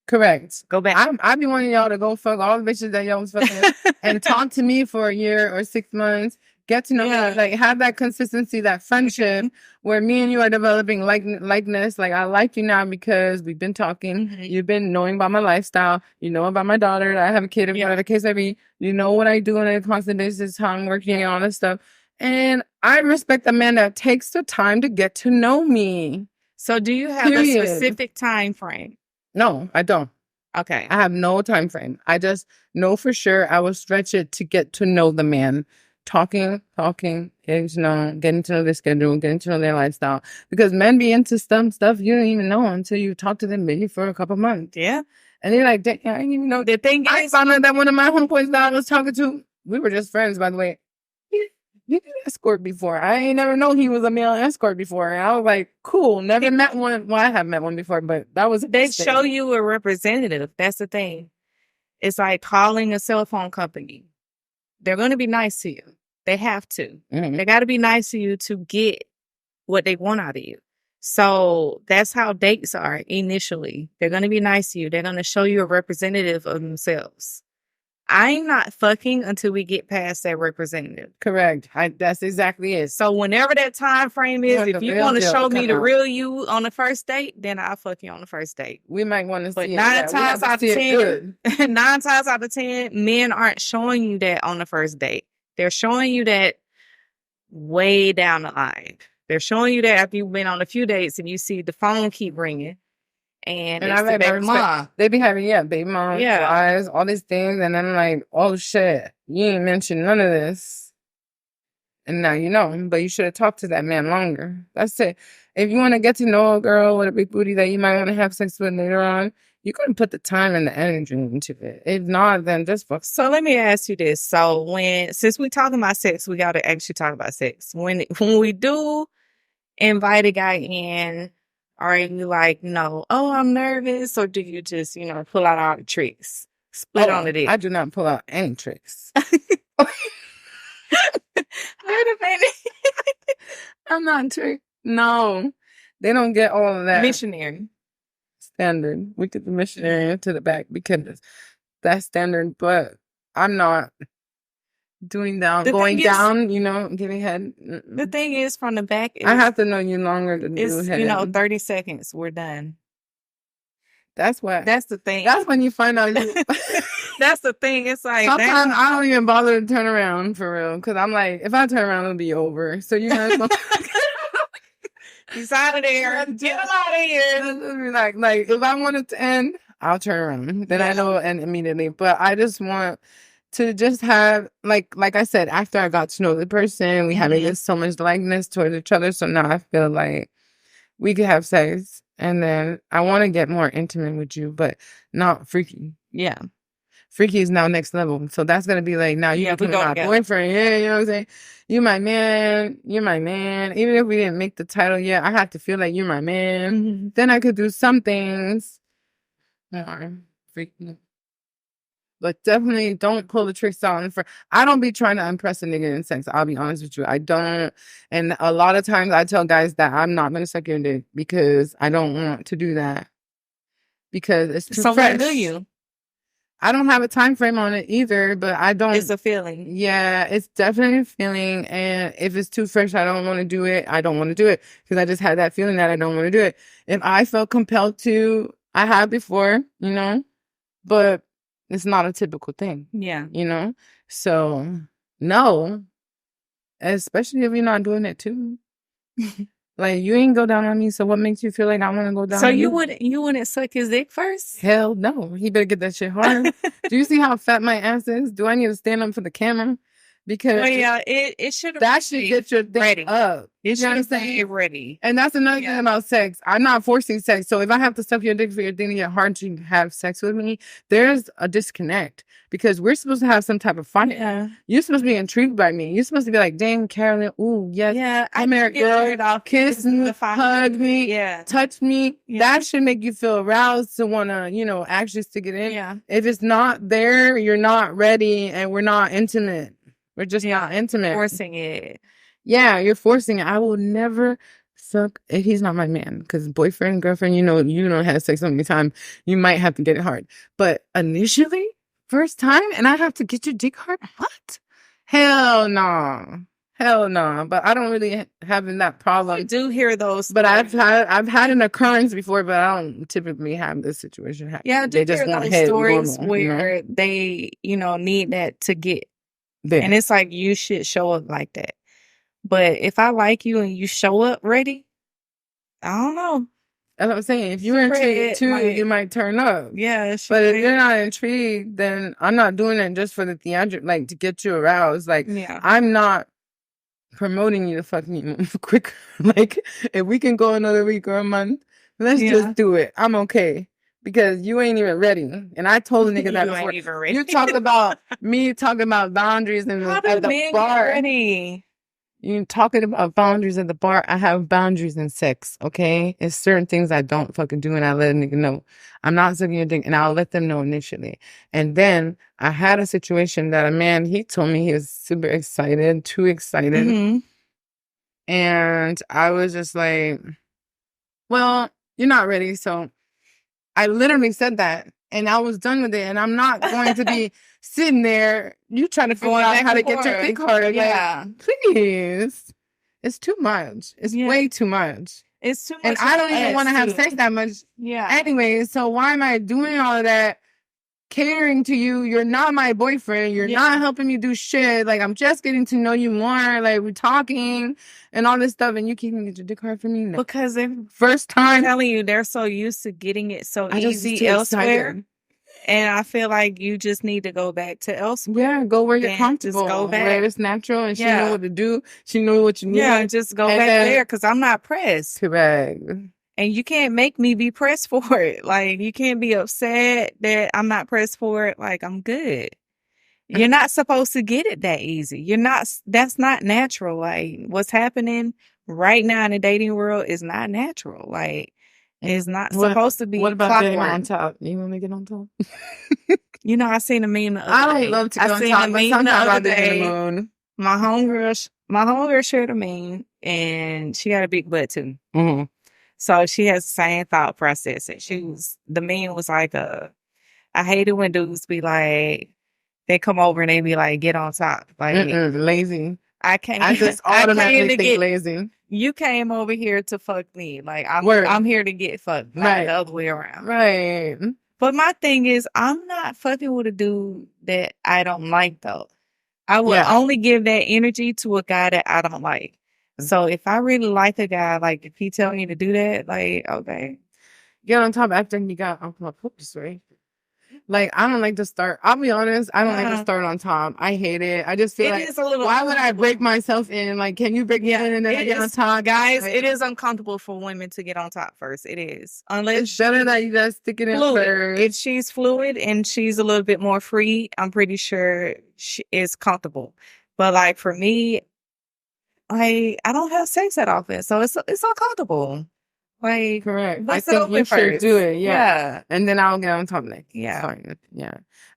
Correct. Go back. I be wanting y'all to go fuck all the bitches that y'all was fucking and talk to me for a year or 6 months. Get to know me, like have that consistency, that friendship where me and you are developing likeness. Like I like you now because we've been talking. Mm-hmm. You've been knowing about my lifestyle. You know about my daughter. I have a kid. Whatever the case may be. You know what I do on a constant basis, how I'm working and all this stuff. And I respect the man that takes the time to get to know me. So do you have a specific time frame? No, I don't. Okay. I have no time frame. I just know for sure I will stretch it to get to know the man. Talking, getting to know their schedule, getting to know their lifestyle. Because men be into some stuff you don't even know until you talk to them maybe for a couple months. Yeah. And they're like, I didn't even know. The thing I found out that one of my homeboys that I was talking to, we were just friends, by the way. He did escort before. I ain't never known he was a male escort before. And I was like, cool. Never met one. Well, I have met one before, but that was. They show you a representative. That's the thing. It's like calling a cell phone company. They're going to be nice to you. They have to. Mm-hmm. They got to be nice to you to get what they want out of you. So that's how dates are initially. They're going to be nice to you. They're going to show you a representative of themselves. I'm not fucking until we get past that representative. Correct. That's exactly it. So whenever that time frame is, if you want to show me the real you on the first date, then I'll fuck you on the first date. We might want to see it. 9 times out of 10, men aren't showing you that on the first date. They're showing you that way down the line. They're showing you that after you've been on a few dates and you see the phone keep ringing. And it's the baby mom. They be having, baby mom, eyes, all these things. And I'm like, oh shit, you ain't mentioned none of this. And now you know, but you should have talked to that man longer. That's it. If you want to get to know a girl with a big booty that you might want to have sex with later on, you're going to put the time and the energy into it. If not, then just fuck. So let me ask you this. So since we're talking about sex, we got to actually talk about sex. When we do invite a guy in, are you like, no, oh, I'm nervous? Or do you just, pull out all the tricks? Split on the dick? I do not pull out any tricks. Wait a minute. I'm not tricked. No. They don't get all of that. Missionary. Standard. We get the missionary into the back because that's standard, but I'm not doing down, going down, giving head. The thing is, from the back, I have to know you longer to do head. 30 seconds, we're done. That's the thing. That's when you find out. That's the thing. It's like sometimes I don't even bother to turn around for real because I'm like, if I turn around, it'll be over. So you guys. He's out of there. Get him out of here. Like if I want it to end, I'll turn around. Then I know it'll end immediately. But I just want to just have like I said, after I got to know the person, we had so much likeness towards each other. So now I feel like we could have sex, and then I want to get more intimate with you, but not freaky. Yeah. Freaky is now next level. So that's gonna be like, now you Yeah, we become go my together. boyfriend. Yeah, you know what I'm saying? You're my man. You're my man. Even if we didn't make the title yet, I have to feel like you're my man. Mm-hmm. Then I could do some things more freaky. But definitely don't pull the tricks on for. I don't be trying to impress a nigga in sex. I'll be honest with you. I don't. And a lot of times I tell guys that I'm not gonna suck your dick because I don't want to do that. Because it's too So fresh. when do you? I don't have a time frame on it either, but I don't. It's a feeling. Yeah, it's definitely a feeling. And if it's too fresh, I don't want to do it. I don't want to do it because I just had that feeling that I don't want to do it. If I felt compelled to, I have before, you know, but it's not a typical thing. Yeah. You know? So, no. Especially if you're not doing it too. Like, you ain't go down on me, so what makes you feel like I want to go down So on you wouldn't suck his dick first? Hell no. He better get that shit hard. Do you see how fat my ass is? Do I need to stand up for the camera? Because Well, yeah, it should have that should get your dick ready. up. It You know what I'm should have saying? been ready. And that's another thing about sex. I'm not forcing sex. So if I have to stuff your dick for your thing to get hard to have sex with me, there's a disconnect. Because we're supposed to have some type of fun. Yeah. You're supposed to be intrigued by me. You're supposed to be like, dang, Carolyn, ooh, yes. Yeah. Come here, girl. Kiss me, hug me, Yeah. touch me. Yeah. That should make you feel aroused to want to, you know, actually stick it in. Yeah. If it's not there, you're not ready and we're not intimate. We're just not intimate. Forcing it. Yeah, you're forcing it. I will never suck if he's not my man. Because boyfriend, girlfriend, you know how to sex so many times. You might have to get it hard. But initially, first time, and I have to get your dick hard? What? Hell no. Hell no. But I don't really have that problem. I do hear those. But I've had an occurrence before, but I don't typically have this situation happen. Yeah, I do they just hear want those head stories normal, where they, need that to get. There. And it's like, you should show up like that. But if I like you and you show up ready, I don't know. That's what I'm saying. If you're intrigued too, you might turn up. Yeah. But if you're not intrigued, then I'm not doing it just for the theatric, like to get you aroused. Like, I'm not promoting you to fuck me quicker. Like, if we can go another week or a month, let's just do it. I'm okay. Because you ain't even ready. And I told the nigga that before. You talked about me talking about boundaries at the bar. Ready? You talking about boundaries at the bar. I have boundaries in sex, okay? It's certain things I don't fucking do, and I let a nigga know. I'm not sucking your dick, and I'll let them know initially. And then I had a situation that a man, he told me he was super excited, too excited. Mm-hmm. And I was just like, well, you're not ready, so I literally said that. And I was done with it. And I'm not going to be sitting there, you trying to figure out how to get your dick hard. Yeah. Like, please. It's too much. It's way too much. It's too much. And I don't even want to have sex that much. Yeah. Anyway, so why am I doing all of that? Catering to you. You're not my boyfriend. You're not helping me do shit. Like, I'm just getting to know you more. Like, we're talking and all this stuff. And you can't even get your dick hard for me? No. Because first time. I'm telling you, they're so used to getting it so easy elsewhere. Excited. And I feel like you just need to go back to elsewhere. Yeah, go where you're comfortable. Just go back. Where it's natural and she know what to do. She know what you need. Yeah, just go back there because I'm not pressed. Correct. And you can't make me be pressed for it. Like, you can't be upset that I'm not pressed for it. Like, I'm good. You're not supposed to get it that easy. That's not natural. Like, what's happening right now in the dating world is not natural. Like, it's not supposed to be. What about getting on top? You want me to get on top? I seen a meme the other day. I don't love to get on top, but sometimes I'll be in the mood. My homegirl shared a meme, and she got a big butt too. Mm-hmm. So she has the same thought process. And the meme was like, I hate it when dudes be like, they come over and they be like, get on top. Like, lazy. I just automatically think lazy. You came over here to fuck me. Like, I'm here to get fucked. Not the other way around. Right. But my thing is, I'm not fucking with a dude that I don't like, though. I would only give that energy to a guy that I don't like. So if I really like a guy, like if he tell me to do that, like, okay. Get on top after he got off my puppy, right? Like, I don't like to start. I'll be honest. I don't like to start on top. I hate it. I just feel It like, is a little why would I break myself in? Like, can you break me in and then I get on top? Guys, Like, it is uncomfortable for women to get on top first. It is. it's Unless better that you just stick it in fluid. first. If she's fluid and she's a little bit more free, I'm pretty sure she is comfortable. But like for me, I don't have sex that often, so it's uncomfortable. Like, Correct. I let's think you open should first. do it. Yeah. Yeah. And then I'll get on top next. Yeah. Fine. Yeah.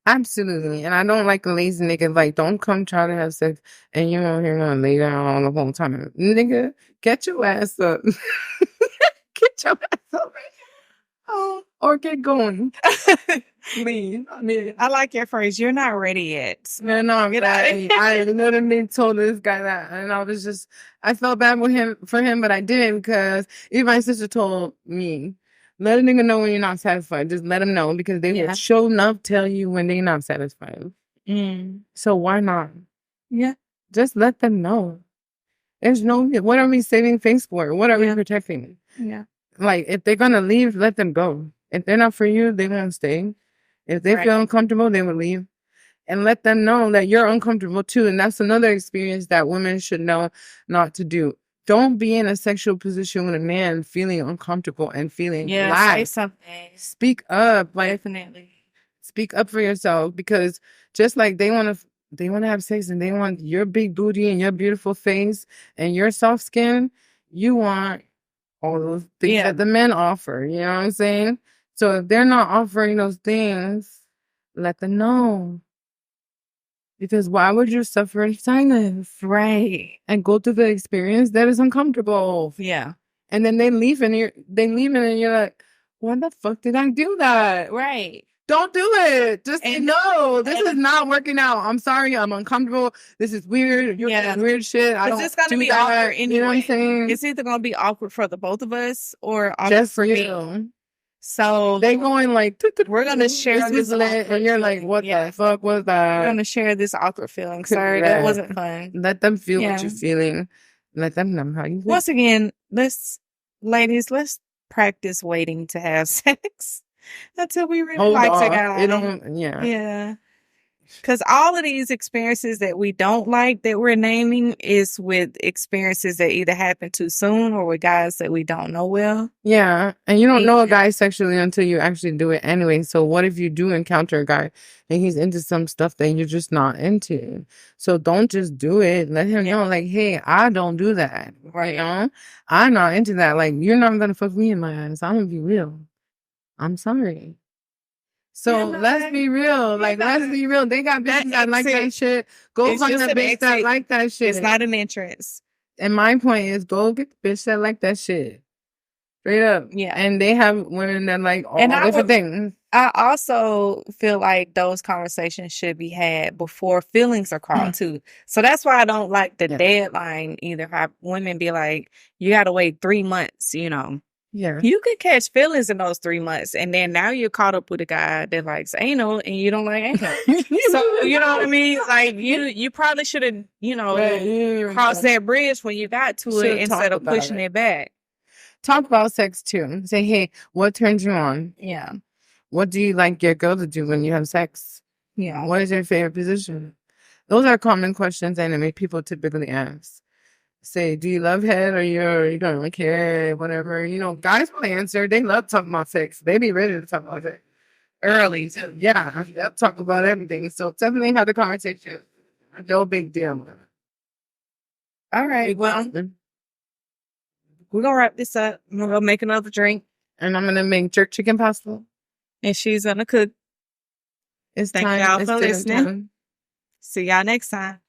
Absolutely. And I don't like a lazy nigga. Like, don't come try to have sex and you're over here gonna lay down the whole time. Nigga, get your ass up. Get your ass up. Oh, or get going. Please. I mean, I like your phrase. You're not ready yet. no, I literally told this guy that, and I felt bad for him, but I didn't because even my sister told me, let a nigga know when you're not satisfied. Just let him know because they will show enough tell you when they're not satisfied. So why not? Yeah. Just let them know. There's no, what are we saving face for? What are we protecting? Yeah. Like, if they're gonna leave, let them go. If they're not for you, they won't stay. If they feel uncomfortable, they will leave. And let them know that you're uncomfortable too. And that's another experience that women should know not to do. Don't be in a sexual position with a man feeling uncomfortable and feeling say something. Speak up. Like, Definitely. speak up for yourself because just like they want to have sex and they want your big booty and your beautiful face and your soft skin, you want all those things that the men offer. You know what I'm saying? So if they're not offering those things, let them know. Because why would you suffer in silence? Right. And go through the experience that is uncomfortable. Yeah. And then they leave and you're like, why the fuck did I do that? Right. Don't do it. Just say, no, this is not working out. I'm sorry. I'm uncomfortable. This is weird. You're doing weird shit. I don't it's gonna do be that. awkward anyway. You know what I'm saying? It's either gonna be awkward for the both of us or awkward just for you. me. So they going like, we're gonna share this and you're like, what the fuck was that? We're gonna share this awkward feeling. Sorry, that wasn't fun. Let them feel what you're feeling. Let them know how you feel. Once again, ladies, let's practice waiting to have sex until we really like to go. Yeah. Because all of these experiences that we don't like that we're naming is with experiences that either happen too soon or with guys that we don't know well. Yeah. And you don't know a guy sexually until you actually do it anyway. So what if you do encounter a guy and he's into some stuff that you're just not into? So don't just do it. Let him know, like, hey, I don't do that. Right? You know? I'm not into that. Like, you're not going to fuck me in my ass. I'm going to be real. I'm sorry. So let's be real. Like, let's be real. They got bitches that like that shit. Go find a bitch that like that shit. It's not an entrance. And my point is, go get the bitch that like that shit. Straight up. Yeah. And they have women that like all different things. I also feel like those conversations should be had before feelings are called too. So that's why I don't like the deadline either. Have women be like, you got to wait 3 months, you know. Yeah. You could catch feelings in those 3 months, and then now you're caught up with a guy that likes anal, and you don't like anal. So you know what I mean? Like you probably should have, crossed that bridge when you got to it instead of pushing it back. Talk about sex too. Say, hey, what turns you on? Yeah. What do you like your girl to do when you have sex? Yeah. What is your favorite position? Those are common questions anyway people typically ask. Say, do you love head or you don't really care, whatever. Guys will answer. They love talking about sex. They be ready to talk about it early. So, yeah, they'll talk about everything. So definitely have the conversation. No big deal. All right. Well, we're going to wrap this up. I'm going to go make another drink. And I'm going to make jerk chicken pasta. And she's going to cook. Thank y'all for listening. See y'all next time.